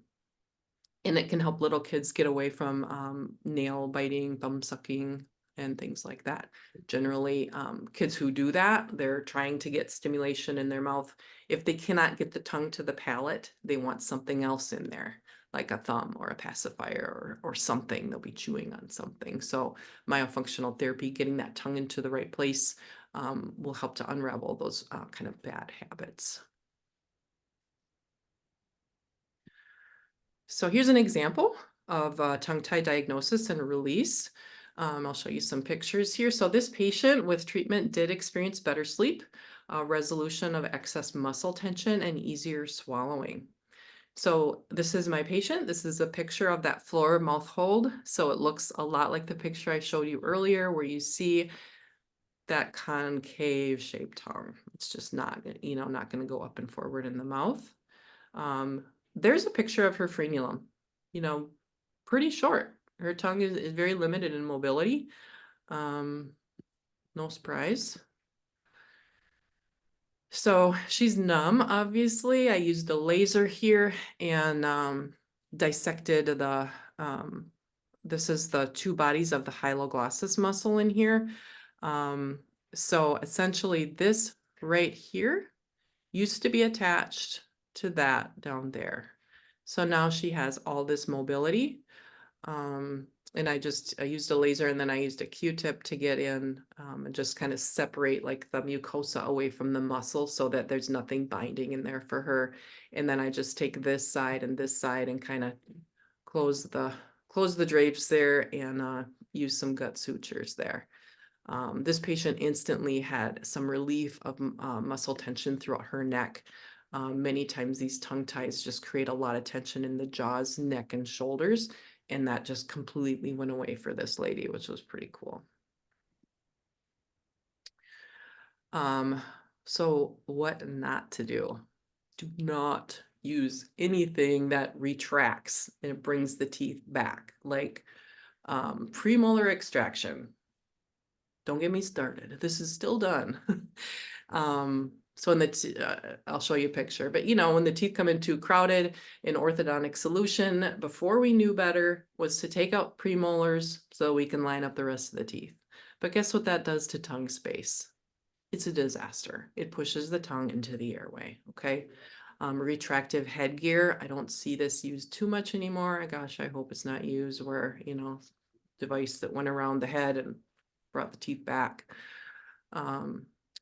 it can help little kids get away from nail biting, thumb sucking, and things like that. Generally, kids who do that, they're trying to get stimulation in their mouth. If they cannot get the tongue to the palate, they want something else in there, like a thumb or a pacifier or something. They'll be chewing on something. So myofunctional therapy, getting that tongue into the right place, will help to unravel those kind of bad habits. So here's an example of tongue tie diagnosis and release. I'll show you some pictures here. So this patient with treatment did experience better sleep, resolution of excess muscle tension, and easier swallowing. So this is my patient. This is a picture of that floor mouth hold. So it looks a lot like the picture I showed you earlier, where you see that concave shaped tongue. It's just not, not going to go up and forward in the mouth. There's a picture of her frenulum, pretty short. Her tongue is very limited in mobility. No surprise. So she's numb, obviously. I used a laser here and dissected the, this is the two bodies of the hyloglossus muscle in here. So essentially this right here used to be attached to that down there. So now she has all this mobility. And I used a laser, and then I used a Q-tip to get in and just kind of separate like the mucosa away from the muscle so that there's nothing binding in there for her. And then I just take this side and kind of close the drapes there and use some gut sutures there. This patient instantly had some relief of muscle tension throughout her neck. Many times these tongue ties just create a lot of tension in the jaws, neck, and shoulders, and that just completely went away for this lady, which was pretty cool. So what not to do? Do not use anything that retracts and it brings the teeth back, like premolar extraction. Don't get me started. This is still done. So in I'll show you a picture, but you know, when the teeth come in too crowded, an orthodontic solution before we knew better was to take out premolars so we can line up the rest of the teeth. But guess what that does to tongue space? It's a disaster. It pushes the tongue into the airway, okay? Retractive headgear, I don't see this used too much anymore. Gosh, I hope it's not used where, you know, device that went around the head and brought the teeth back.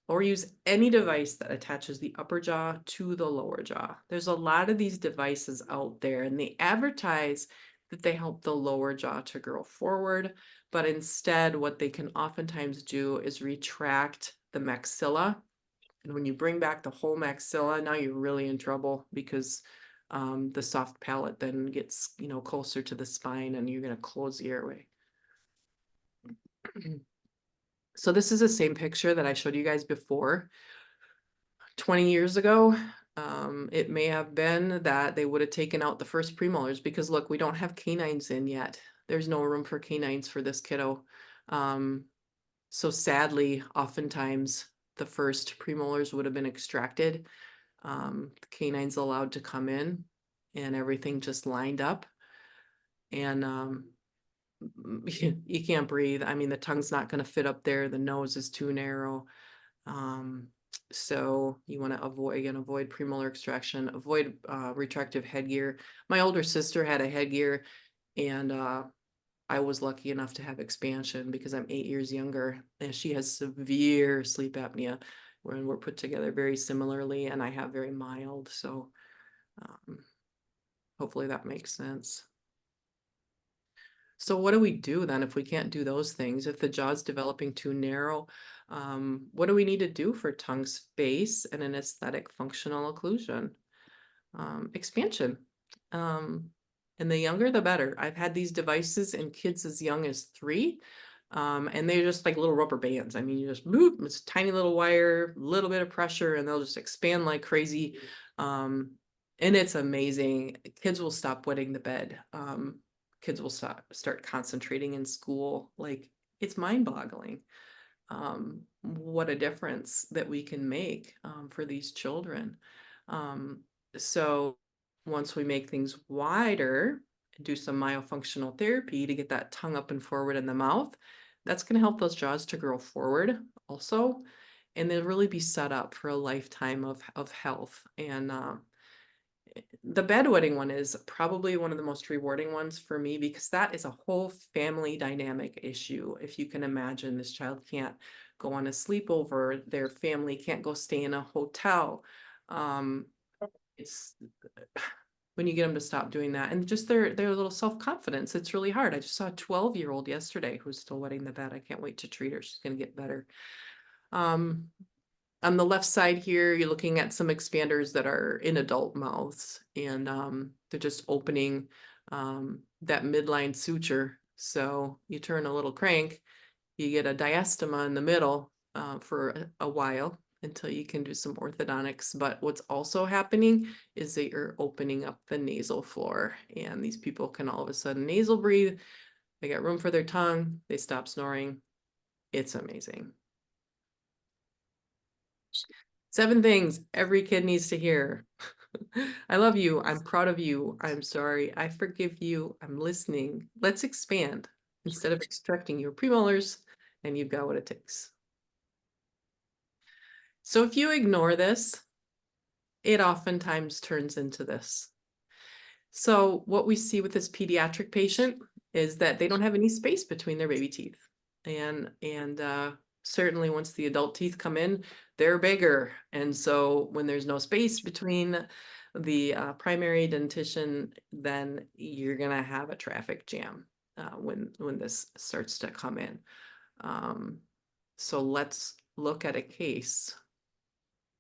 Or use any device that attaches the upper jaw to the lower jaw. There's a lot of these devices out there and they advertise that they help the lower jaw to grow forward, but instead what they can oftentimes do is retract the maxilla. And when you bring back the whole maxilla, now you're really in trouble because the soft palate then gets, you know, closer to the spine and you're going to close the airway. So this is the same picture that I showed you guys before. 20 years ago, it may have been that they would have taken out the first premolars because look, we don't have canines in yet. There's no room for canines for this kiddo. So sadly, oftentimes the first premolars would have been extracted. The canines allowed to come in and everything just lined up. And you can't breathe. I mean, the tongue's not going to fit up there. The nose is too narrow. So you want to avoid premolar extraction, avoid retractive headgear. My older sister had a headgear and I was lucky enough to have expansion because I'm 8 years younger and she has severe sleep apnea when we're put together very similarly and I have very mild. So hopefully that makes sense. So what do we do then if we can't do those things? If the jaw's developing too narrow, what do we need to do for tongue space and an aesthetic functional occlusion? Expansion. And the younger, the better. I've had these devices in kids as young as 3, and they're just like little rubber bands. I mean, you just boop, it's a tiny little wire, little bit of pressure, and they'll just expand like crazy. And it's amazing. Kids will stop wetting the bed. Kids will start concentrating in school. Like, it's mind-boggling what a difference that we can make for these children. So once we make things wider, do some myofunctional therapy to get that tongue up and forward in the mouth, that's going to help those jaws to grow forward also, and they'll really be set up for a lifetime of health. And the bedwetting one is probably one of the most rewarding ones for me because that is a whole family dynamic issue. If you can imagine, this child can't go on a sleepover, their family can't go stay in a hotel. It's when you get them to stop doing that and just their little self-confidence, it's really hard. I just saw a 12-year-old yesterday who's still wetting the bed. I can't wait to treat her. She's going to get better. On the left side here, you're looking at some expanders that are in adult mouths, and they're just opening that midline suture. So you turn a little crank, you get a diastema in the middle for a while until you can do some orthodontics. But what's also happening is that you're opening up the nasal floor, and these people can all of a sudden nasal breathe. They got room for their tongue. They stop snoring. It's amazing. 7 things every kid needs to hear. I love you. I'm proud of you. I'm sorry. I forgive you. I'm listening. Let's expand instead of extracting your premolars, and you've got what it takes. So if you ignore this, it oftentimes turns into this. So what we see with this pediatric patient is that they don't have any space between their baby teeth. And certainly once the adult teeth come in, they're bigger. And so when there's no space between the primary dentition, then you're gonna have a traffic jam when this starts to come in. So let's look at a case.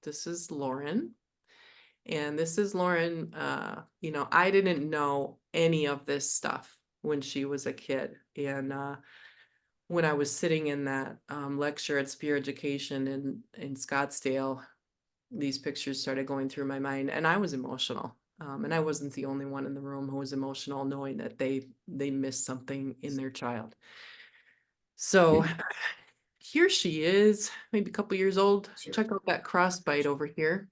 This is Lauren. And this is Lauren, you know, I didn't know any of this stuff when she was a kid. And when I was sitting in that lecture at Spear Education in Scottsdale, these pictures started going through my mind and I was emotional. And I wasn't the only one in the room who was emotional, knowing that they missed something in their child. So here she is, maybe a couple years old. Check out that crossbite over here.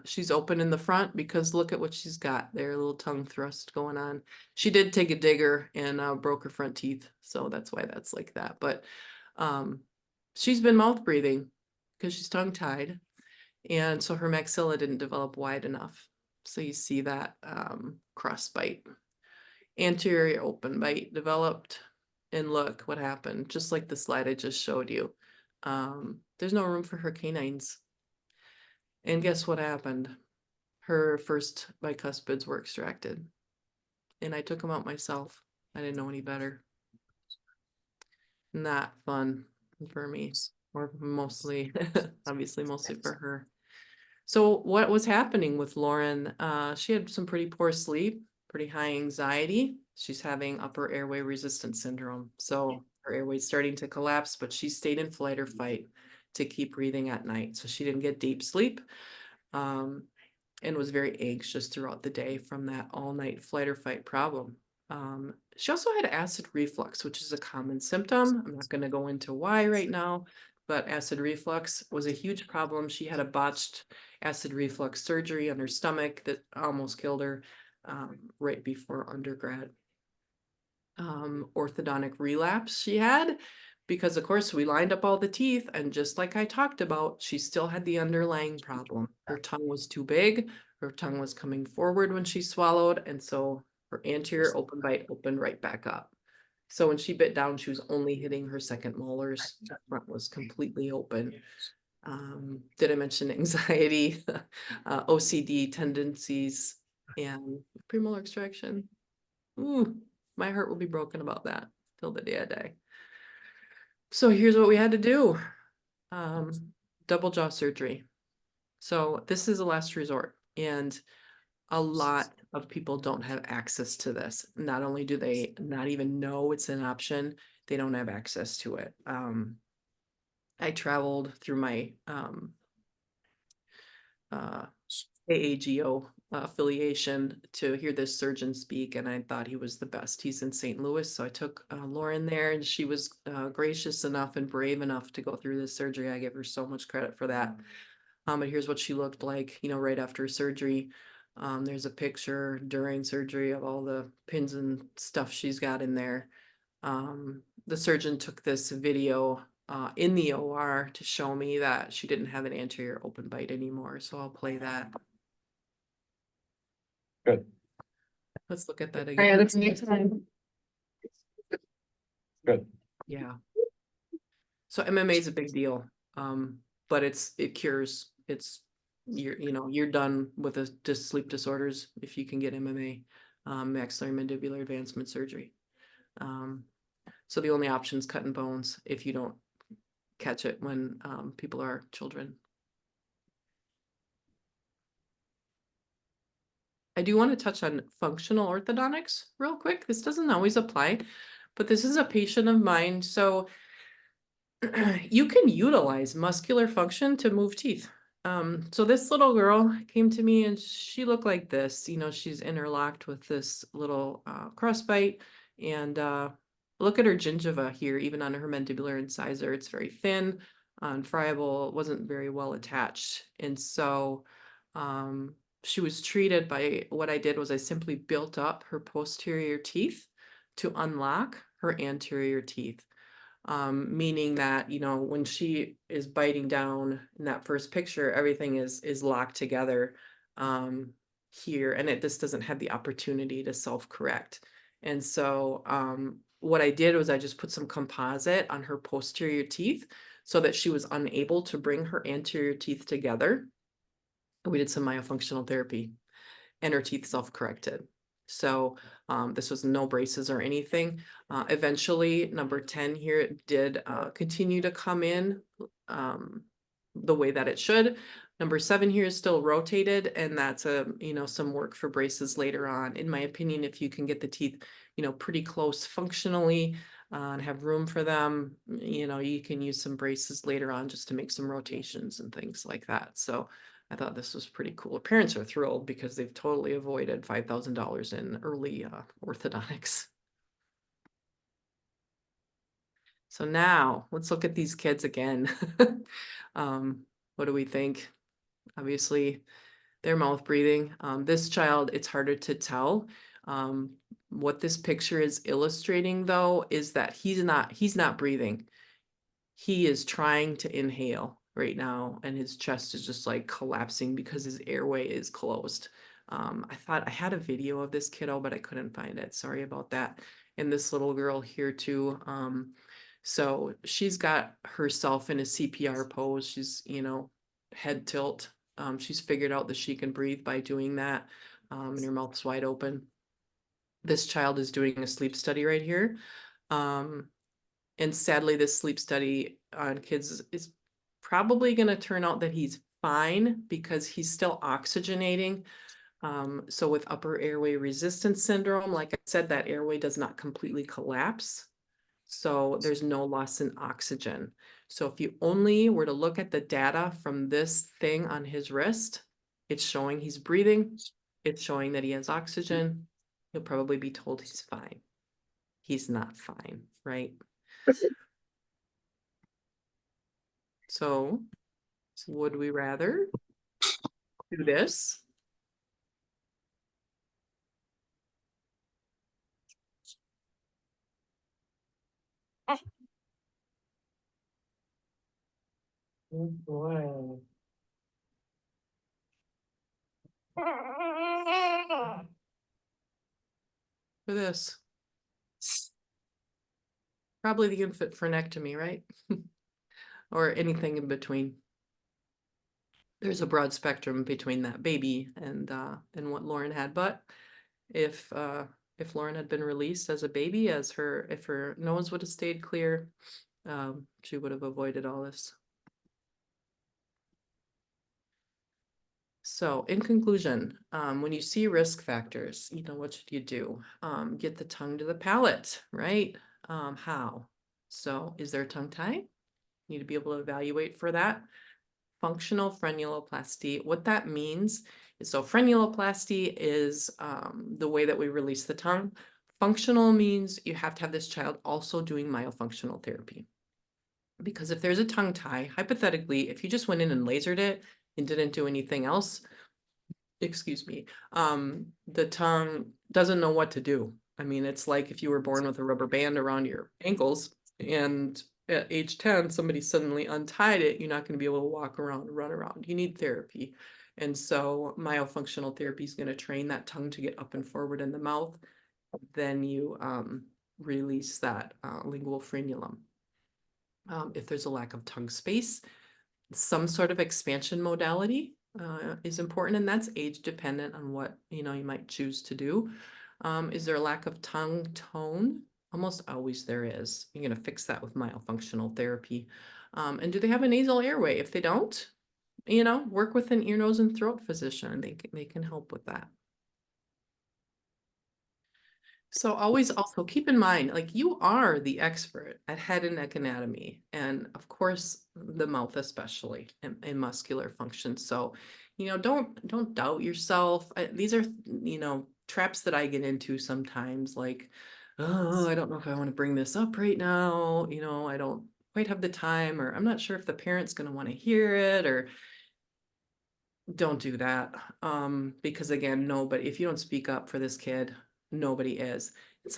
She's open in the front because look at what she's got there, a little tongue thrust going on. She did take a digger and broke her front teeth, so that's why that's like that. But she's been mouth breathing because she's tongue tied, and so her maxilla didn't develop wide enough. So you see that crossbite. Anterior open bite developed, and look what happened, just like the slide I just showed you. There's no room for her canines. And guess what happened? Her first bicuspids were extracted. And I took them out myself. I didn't know any better. Not fun for me, or mostly, obviously mostly for her. So what was happening with Lauren? She had some pretty poor sleep, pretty high anxiety. She's having upper airway resistance syndrome. So her airway's starting to collapse, but she stayed in flight or fight to keep breathing at night. So she didn't get deep sleep. And was very anxious throughout the day from that all night flight or fight problem. She also had acid reflux, which is a common symptom. I'm not going to go into why right now, but acid reflux was a huge problem. She had a botched acid reflux surgery on her stomach that almost killed her right before undergrad. Orthodontic relapse she had, because of course we lined up all the teeth, and just like I talked about, she still had the underlying problem. Her tongue was too big, her tongue was coming forward when she swallowed, and so her anterior open bite opened right back up. So when she bit down, she was only hitting her second molars. The front was completely open. Did I mention anxiety, OCD tendencies, and premolar extraction? Ooh, my heart will be broken about that till the day I die. So here's what we had to do. Double jaw surgery. So this is a last resort, and a lot of people don't have access to this. Not only do they not even know it's an option, they don't have access to it. I traveled through my AAGO affiliation to hear this surgeon speak, and I thought he was the best. He's in St. Louis, so I took Lauren there, and she was gracious enough and brave enough to go through this surgery. I give her so much credit for that. But here's what she looked like, you know, right after surgery. There's a picture during surgery of all the pins and stuff she's got in there. The surgeon took this video in the OR to show me that she didn't have an anterior open bite anymore. So I'll play that. Good. Let's look at that Yeah, again. that's next time. Good. Yeah. So MMA is a big deal. But it cures. You're done with the sleep disorders if you can get MMA, maxillary mandibular advancement surgery. So the only option is cutting bones if you don't catch it when people are children. I do want to touch on functional orthodontics real quick. This doesn't always apply, but this is a patient of mine. So you can utilize muscular function to move teeth. So this little girl came to me and she looked like this. You know, she's interlocked with this little crossbite, and look at her gingiva here, even on her mandibular incisor. It's very thin, unfriable, wasn't very well attached. And so she was treated by, what I did was I simply built up her posterior teeth to unlock her anterior teeth. Meaning that, you know, when she is biting down in that first picture, everything is locked together here, and this doesn't have the opportunity to self-correct. And so what I did was I just put some composite on her posterior teeth so that she was unable to bring her anterior teeth together. We did some myofunctional therapy, and her teeth self-corrected. So this was no braces or anything. Eventually, number 10 here did continue to come in the way that it should. Number 7 here is still rotated, and that's some work for braces later on. In my opinion, if you can get the teeth, pretty close functionally and have room for them, you can use some braces later on just to make some rotations and things like that. So I thought this was pretty cool. Parents are thrilled because they've totally avoided $5,000 in early orthodontics. So now let's look at these kids again. What do we think? Obviously, their mouth breathing. This child, it's harder to tell. What this picture is illustrating though is that he's not breathing. He is trying to inhale right now, and his chest is just like collapsing because his airway is closed. I thought I had a video of this kiddo, but I couldn't find it. Sorry about that. And this little girl here too. So she's got herself in a CPR pose. She's, head tilt. She's figured out that she can breathe by doing that. And her mouth's wide open. This child is doing a sleep study right here. And sadly, this sleep study on kids is probably going to turn out that he's fine because he's still oxygenating. So with upper airway resistance syndrome, like I said, that airway does not completely collapse. So there's no loss in oxygen. So if you only were to look at the data from this thing on his wrist, it's showing he's breathing. It's showing that he has oxygen. He'll probably be told he's fine. He's not fine, right? So would we rather do this? Oh boy. For this. Probably the infant frenectomy, right? Or anything in between. There's a broad spectrum between that baby and what Lauren had. But if Lauren had been released as a baby, if her nose would have stayed clear, she would have avoided all this. So in conclusion, when you see risk factors, what should you do? Get the tongue to the palate, right? How? So is there a tongue tie? Need to be able to evaluate for that. Functional frenuloplasty. What that means is, so frenuloplasty is the way that we release the tongue. Functional means you have to have this child also doing myofunctional therapy. Because if there's a tongue tie, hypothetically, if you just went in and lasered it and didn't do anything else, excuse me, the tongue doesn't know what to do. I mean, it's like if you were born with a rubber band around your ankles and at age 10, somebody suddenly untied it, you're not going to be able to walk around and run around. You need therapy. And so myofunctional therapy is going to train that tongue to get up and forward in the mouth. Then you release that lingual frenulum. If there's a lack of tongue space, some sort of expansion modality is important, and that's age dependent on what you might choose to do. Is there a lack of tongue tone? Almost always there is. You're going to fix that with myofunctional therapy. And do they have a nasal airway? If they don't, work with an ear, nose, and throat physician. They can help with that. So always also keep in mind, like, you are the expert at head and neck anatomy, and of course the mouth, especially in muscular function. So, don't doubt yourself. These are, traps that I get into sometimes, like, oh, I don't know if I want to bring this up right now. I don't quite have the time, or I'm not sure if the parent's going to want to hear it, or don't do that. Because again, if you don't speak up for this kid, nobody is. And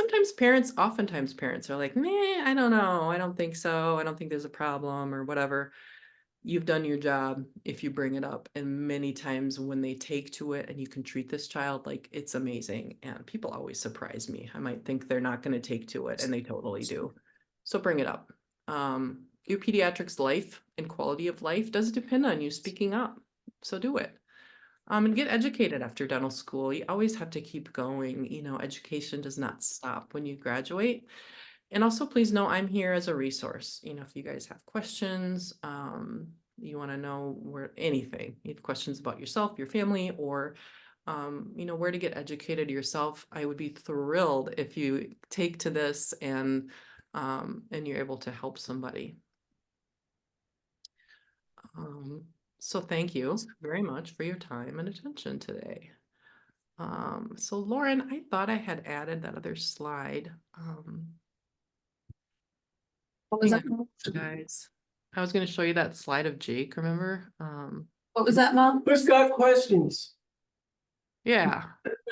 oftentimes parents are like, meh, I don't know. I don't think so. I don't think there's a problem or whatever. You've done your job if you bring it up. And many times when they take to it and you can treat this child, like, it's amazing. And people always surprise me. I might think they're not going to take to it, and they totally do. So bring it up. Your pediatrics life and quality of life does depend on you speaking up. So do it. And get educated after dental school. You always have to keep going. Education does not stop when you graduate. And also, please know I'm here as a resource. If you guys have questions, you want to know anything, you have questions about yourself, your family, or, where to get educated yourself, I would be thrilled if you take to this and you're able to help somebody. So thank you very much for your time and attention today. So Lauren, I thought I had added that other slide. What was that? hang on, guys, I was gonna show you that slide of Jake, remember? What was that, Mom? Who's got questions? Yeah,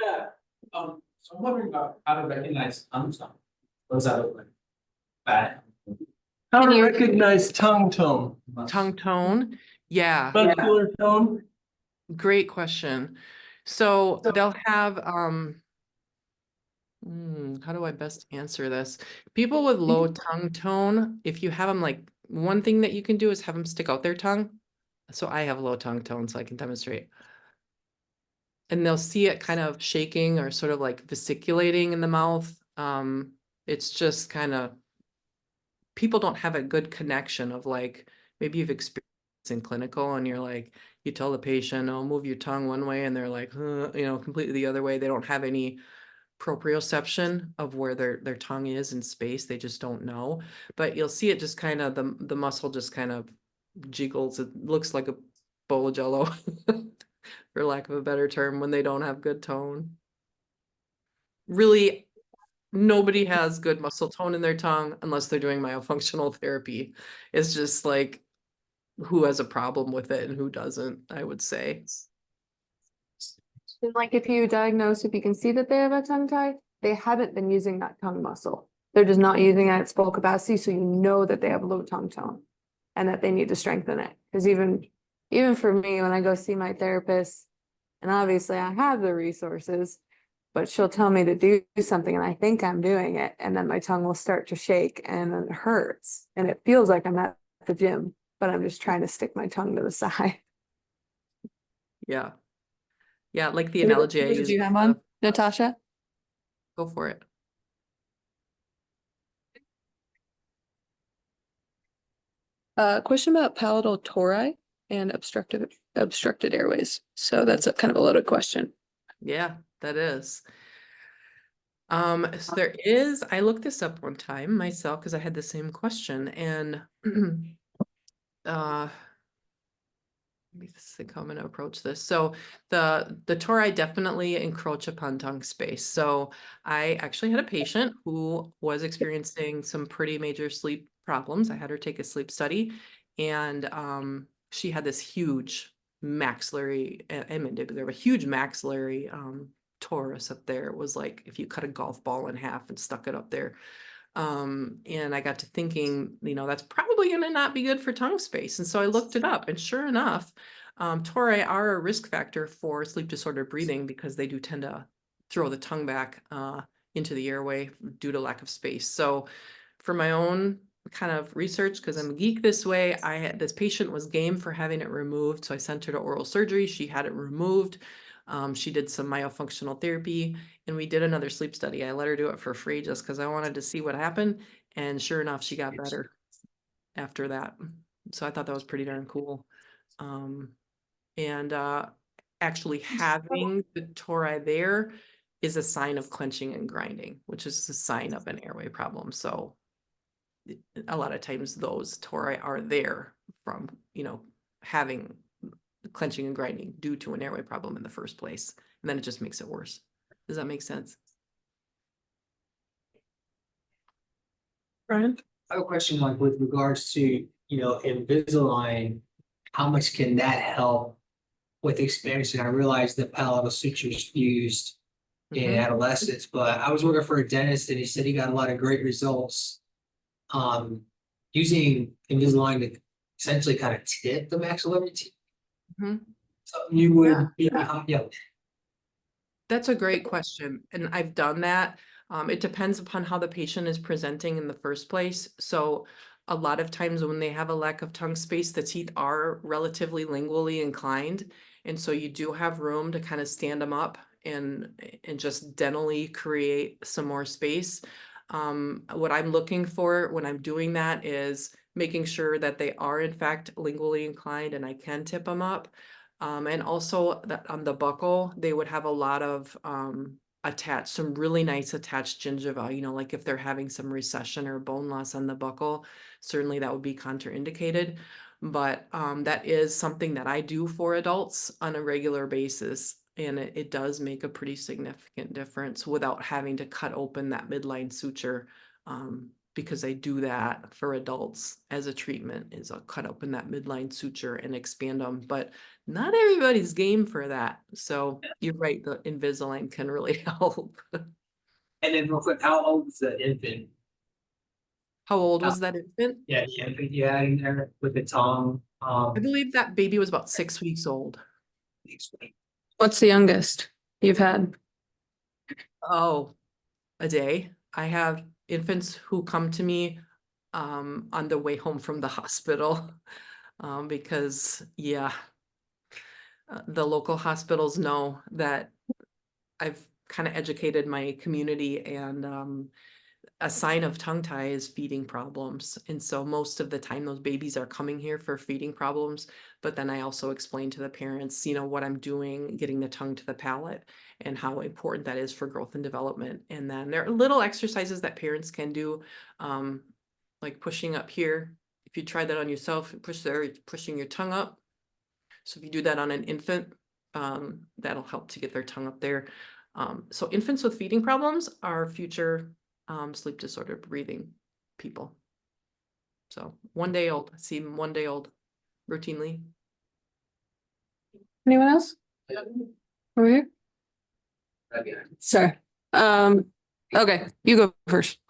Yeah. So I'm wondering about how to recognize tongue tone. What does that look like? Bad. How to recognize tongue tone? tongue tone. Yeah, Muscular tone? great question. So they'll have, how do I best answer this? People with low tongue tone, if you have them, like, one thing that you can do is have them stick out their tongue. So I have low tongue tone, so I can demonstrate. And they'll see it kind of shaking or sort of like vesiculating in the mouth. It's just kind of, people don't have a good connection of, like, maybe you've experienced in clinical and you're like, you tell the patient, oh, move your tongue one way, and they're like, completely the other way. They don't have any proprioception of where their tongue is in space. They just don't know. But you'll see it just kind of, the muscle just kind of jiggles. It looks like a bowl of jello, for lack of a better term, when they don't have good tone. Really, nobody has good muscle tone in their tongue unless they're doing myofunctional therapy. It's just like, who has a problem with it and who doesn't, I would say. And like if you diagnose, if you can see that they have a tongue tie, they haven't been using that tongue muscle. They're just not using it at its full capacity, so you know that they have low tongue tone and that they need to strengthen it. Because even for me, when I go see my therapist, and obviously I have the resources, but she'll tell me to do something and I think I'm doing it, and then my tongue will start to shake and then it hurts. And it feels like I'm at the gym, but I'm just trying to stick my tongue to the side. Yeah. Yeah, like the analogy I Did use. you have one, Natasha? Go for it. Question about palatal tori and obstructed airways. So that's a kind of a loaded question. Yeah, that is. So there is, I looked this up one time myself because I had the same question, and let me think how I'm going to approach this. So the tori definitely encroach upon tongue space. So I actually had a patient who was experiencing some pretty major sleep problems. I had her take a sleep study, and she had this huge maxillary and mandibular, a huge maxillary torus up there. It was like if you cut a golf ball in half and stuck it up there. And I got to thinking, that's probably going to not be good for tongue space. And so I looked it up, and sure enough, tori are a risk factor for sleep disordered breathing because they do tend to throw the tongue back into the airway due to lack of space. So for my own kind of research, because I'm a geek this way, this patient was game for having it removed. So I sent her to oral surgery. She had it removed. She did some myofunctional therapy, and we did another sleep study. I let her do it for free just because I wanted to see what happened. And sure enough, she got better after that. So I thought that was pretty darn cool. And actually having the tori there is a sign of clenching and grinding, which is a sign of an airway problem. So a lot of times those tori are there from, having clenching and grinding due to an airway problem in the first place. And then it just makes it worse. Does that make sense? Brian? I have a question like with regards to, Invisalign, how much can that help with expansion? I realize that palatal sutures fused in Mhm. adolescence, but I was working for a dentist and he said he got a lot of great results using Invisalign to essentially kind of tip the maxillary teeth. Mhm. Something you would, yeah. That's a great question, and I've done that. It depends upon how the patient is presenting in the first place. So a lot of times when they have a lack of tongue space, the teeth are relatively lingually inclined. And so you do have room to kind of stand them up and just dentally create some more space. What I'm looking for when I'm doing that is making sure that they are in fact lingually inclined and I can tip them up. And also that on the buccal, they would have a lot of attach some really nice attached gingiva, you know, like if they're having some recession or bone loss on the buccal, certainly that would be contraindicated. But that is something that I do for adults on a regular basis. And it does make a pretty significant difference without having to cut open that midline suture. Because I do that for adults as a treatment, is I'll cut open that midline suture and expand them, but not everybody's game for that. So you're right, the Invisalign can really help. And then real quick, how old is the infant? How old was that infant? Yeah, the infant you had in there with the tongue, I believe that baby was about 6 weeks old. What's the youngest you've had? Oh, a day. I have infants who come to me on the way home from the hospital. Because yeah, the local hospitals know that I've kind of educated my community, and a sign of tongue tie is feeding problems. And so most of the time those babies are coming here for feeding problems. But then I also explain to the parents, you know, what I'm doing, getting the tongue to the palate and how important that is for growth and development. And then there are little exercises that parents can do, like pushing up here. If you try that on yourself, push there, pushing your tongue up. So if you do that on an infant, that'll help to get their tongue up there. So infants with feeding problems are future sleep disorder breathing people. So 1 day old, I see them 1 day old routinely. Anyone else? Over here? Sorry. Okay, you go first.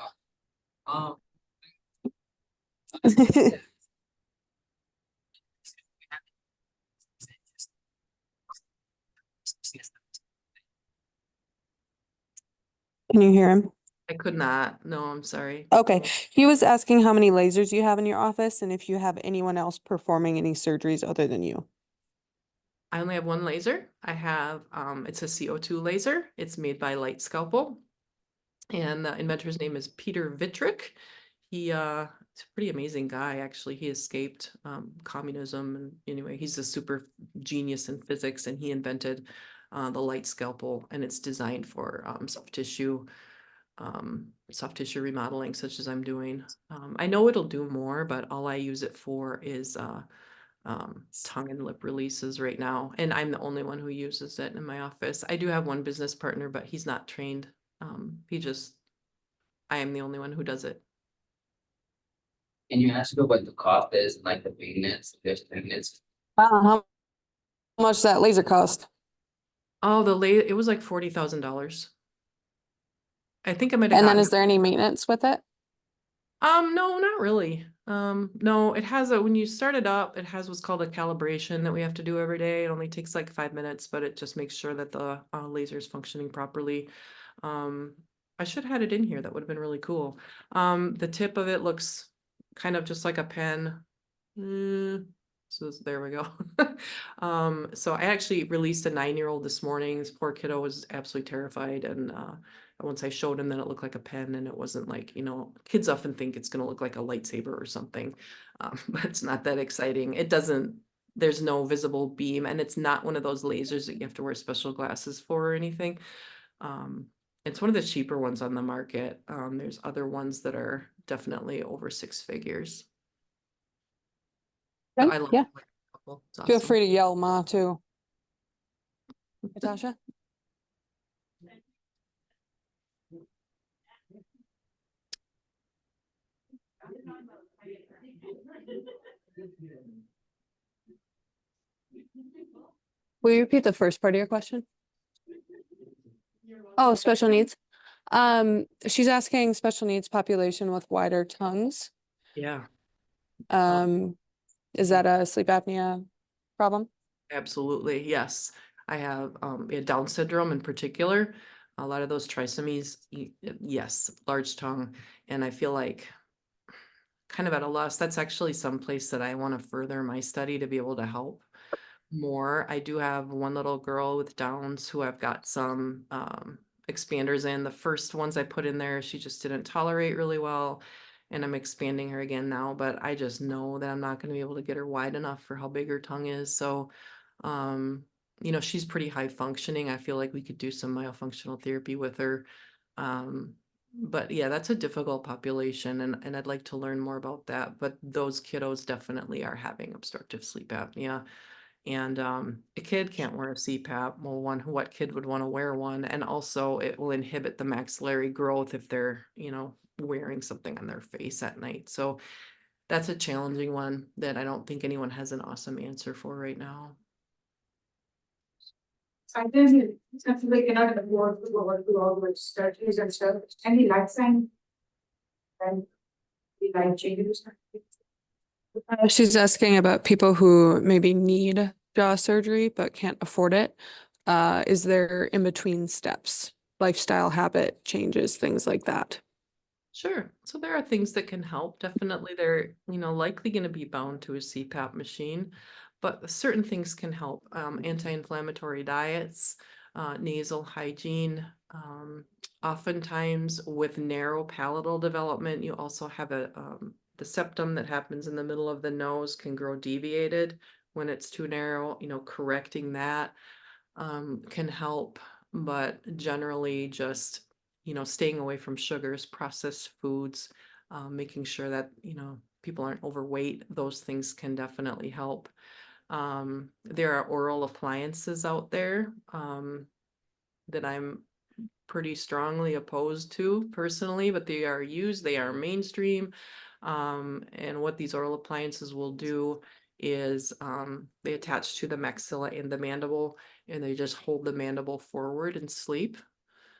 Can you hear him? I could not. No, I'm sorry. Okay, he was asking how many lasers you have in your office and if you have anyone else performing any surgeries other than you. I only have one laser. I have, it's a CO2 laser. It's made by Light Scalpel. And the inventor's name is Pediatric. He's a pretty amazing guy, actually. He escaped communism, and anyway, he's a super genius in physics, and he invented the Light Scalpel, and it's designed for soft tissue remodeling, such as I'm doing. I know it'll do more, but all I use it for is tongue and lip releases right now, and I'm the only one who uses it in my office. I do have one business partner, but he's not trained. I am the only one who does it. Can you ask her what the cost is, like the maintenance, there's maintenance? How much that laser cost? Oh, it was like $40,000. I think I might have And then gotten. is there any maintenance with it? No, not really. No, it has when you start it up, it has what's called a calibration that we have to do every day. It only takes like 5 minutes, but it just makes sure that the laser is functioning properly. I should have had it in here. That would have been really cool. The tip of it looks kind of just like a pen. So there we go. So I actually released a 9-year-old this morning. This poor kiddo was absolutely terrified, and once I showed him, then it looked like a pen, and it wasn't like, you know, kids often think it's going to look like a lightsaber or something, but it's not that exciting. It doesn't, there's no visible beam, and it's not one of those lasers that you have to wear special glasses for or anything. It's one of the cheaper ones on the market. There's other ones that are definitely over 6 figures. So I love Yeah. it's Feel awesome. free to yell Ma too. Natasha? Will you repeat the first part of your question? Oh, special needs. She's asking special needs population with wider tongues. Yeah, Is that a sleep apnea problem? absolutely. Yes. I have Down syndrome in particular. A lot of those trisomies, yes, large tongue. And I feel like kind of at a loss. That's actually someplace that I want to further my study to be able to help more. I do have one little girl with Downs who I've got some expanders in. The first ones I put in there, she just didn't tolerate really well. And I'm expanding her again now, but I just know that I'm not going to be able to get her wide enough for how big her tongue is. So you know, she's pretty high functioning. I feel like we could do some myofunctional therapy with her. But yeah, that's a difficult population and I'd like to learn more about that. But those kiddos definitely are having obstructive sleep apnea. And a kid can't wear a CPAP. Well, what kid would want to wear one? And also it will inhibit the maxillary growth if they're, you know, wearing something on their face at night. So that's a challenging one that I don't think anyone has an awesome answer for right now. Sometimes they cannot afford to go to all those surgeries and stuff. Any lifetime and the life changes. She's asking about people who maybe need jaw surgery but can't afford it. Is there in between steps, lifestyle habit changes, things like that? Sure. So there are things that can help. Definitely they're, you know, likely going to be bound to a CPAP machine, but certain things can help. Anti-inflammatory diets, nasal hygiene. Oftentimes with narrow palatal development, you also have the septum that happens in the middle of the nose can grow deviated when it's too narrow, you know, correcting that can help, but generally just, you know, staying away from sugars, processed foods, making sure that, you know, people aren't overweight. Those things can definitely help. There are oral appliances out there that I'm pretty strongly opposed to personally, but they are used, they are mainstream. And what these oral appliances will do is they attach to the maxilla and the mandible, and they just hold the mandible forward and sleep.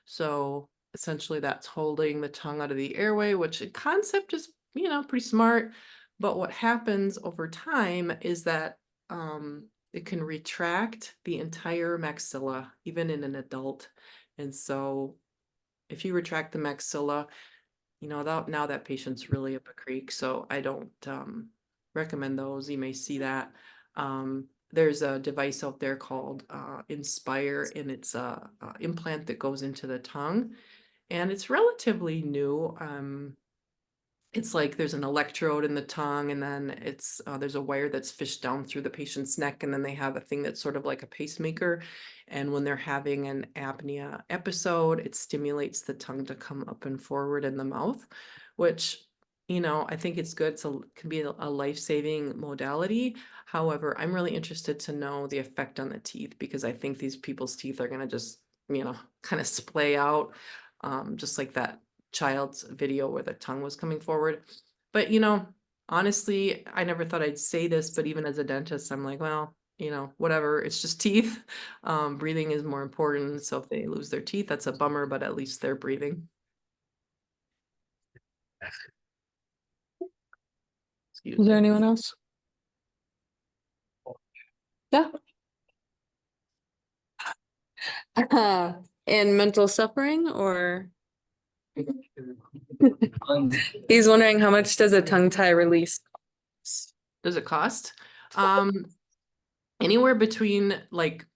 So essentially that's holding the tongue out of the airway, which in concept is, you know, pretty smart. But what happens over time is that it can retract the entire maxilla, even in an adult. And so if you retract the maxilla, you know, now that patient's really up a creek. So I don't recommend those. You may see that. There's a device out there called Inspire, and it's a implant that goes into the tongue, and it's relatively new. It's like there's an electrode in the tongue, and then it's there's a wire that's fished down through the patient's neck, and then they have a thing that's sort of like a pacemaker. And when they're having an apnea episode, it stimulates the tongue to come up and forward in the mouth, which, you know, I think it's good. So it can be a life-saving modality. However, I'm really interested to know the effect on the teeth, because I think these people's teeth are going to just, you know, kind of splay out, just like that child's video where the tongue was coming forward. But, you know, honestly, I never thought I'd say this, but even as a dentist, I'm like, well, you know, whatever, it's just teeth. Breathing is more important. So if they lose their teeth, that's a bummer, but at least they're breathing. Excuse Is there me. anyone else? Yeah. In mental suffering, or he's wondering how much does a tongue tie release? Does it cost? Anywhere between like,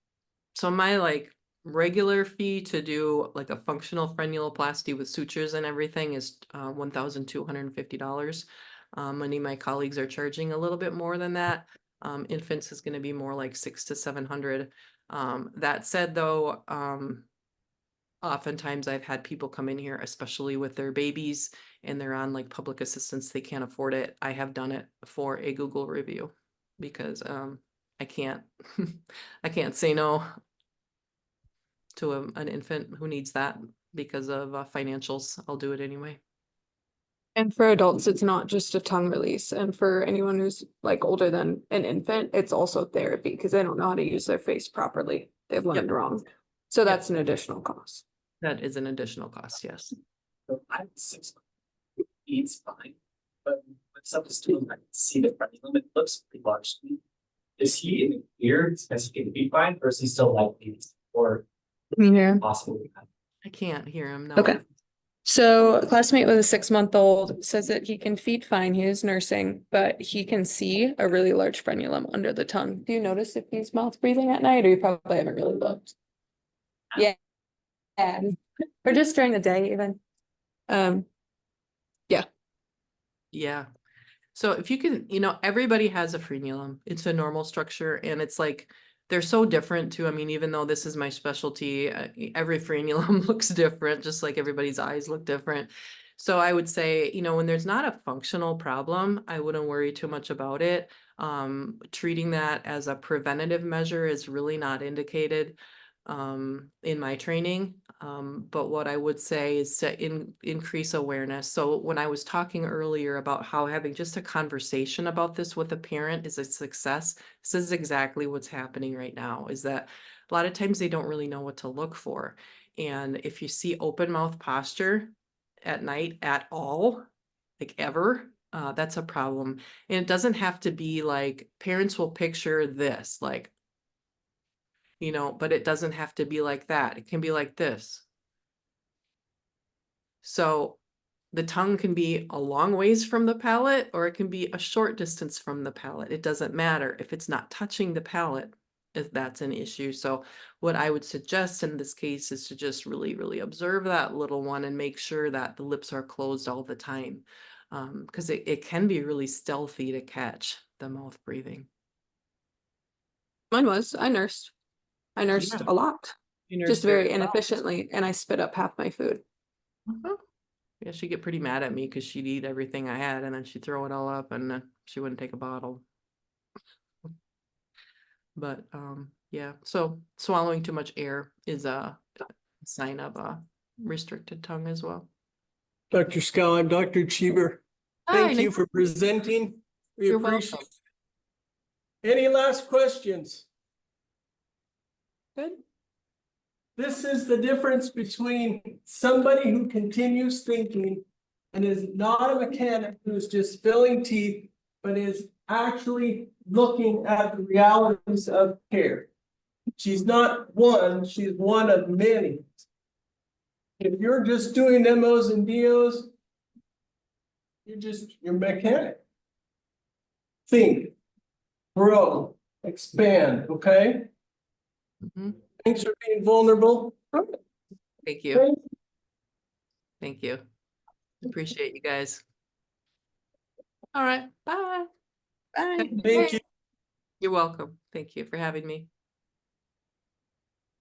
so my like regular fee to do like a functional frenuloplasty with sutures and everything is $1,250. Many of my colleagues are charging a little bit more than that. Infants is going to be more like $600 to $700. That said, though, oftentimes I've had people come in here, especially with their babies, and they're on like public assistance, they can't afford it. I have done it for a Google review because I can't I can't say no to an infant who needs that because of financials. I'll do it anyway. And for adults, it's not just a tongue release. And for anyone who's like older than an infant, it's also therapy because they don't know how to use their face properly. They've learned wrong. So that's an additional cost. That is an additional cost, yes. So I'm 6 months. He's fine, but when stuff is doing, I can see the frenulum, it looks pretty large to me. Is he in the ear as he can be fine, or is he still like these, or Can you hear him? possibly? I can't hear him now. Okay. So a classmate with a 6-month-old says that he can feed fine, he is nursing, but he can see a really large frenulum under the tongue. Do you notice if he's mouth breathing at night, or you probably haven't really looked? Yeah. Yeah. Or just during the day even. Yeah. So if you can, you know, everybody has a frenulum. It's a normal structure, and it's like they're so different too. I mean, even though this is my specialty, every frenulum looks different, just like everybody's eyes look different. So I would say, you know, when there's not a functional problem, I wouldn't worry too much about it. Treating that as a preventative measure is really not indicated in my training. But what I would say is to increase awareness. So when I was talking earlier about how having just a conversation about this with a parent is a success, this is exactly what's happening right now, is that a lot of times they don't really know what to look for. And if you see open mouth posture at night at all, like ever, that's a problem. And it doesn't have to be like, parents will picture this, like, you know, but it doesn't have to be like that. It can be like this. So the tongue can be a long ways from the palate, or it can be a short distance from the palate. It doesn't matter if it's not touching the palate, if that's an issue. So what I would suggest in this case is to just really, really observe that little one and make sure that the lips are closed all the time. Because it can be really stealthy to catch the mouth breathing. Mine was, I nursed Yeah. a lot, You nurse just very well. inefficiently, and I spit up half my food. Yeah, she'd get pretty mad at me because she'd eat everything I had and then she'd throw it all up and she wouldn't take a bottle. But yeah, so swallowing too much air is a sign of a restricted tongue as well. Dr. Scow, I'm Dr. Cheever. Hi, Thank you Nick. for presenting. We You're appreciate it. Any last questions? Good. This is the difference between somebody who continues thinking and is not a mechanic who's just filling teeth, but is actually looking at the realities of care. She's not one, she's one of many. If you're just doing MOs and DOs, you're mechanic. Think, grow, expand, okay? Mhm. Thanks for being vulnerable. Thank you. Thank you. Appreciate you guys. All right, bye. Bye. Thank you. You're welcome. Thank you for having me.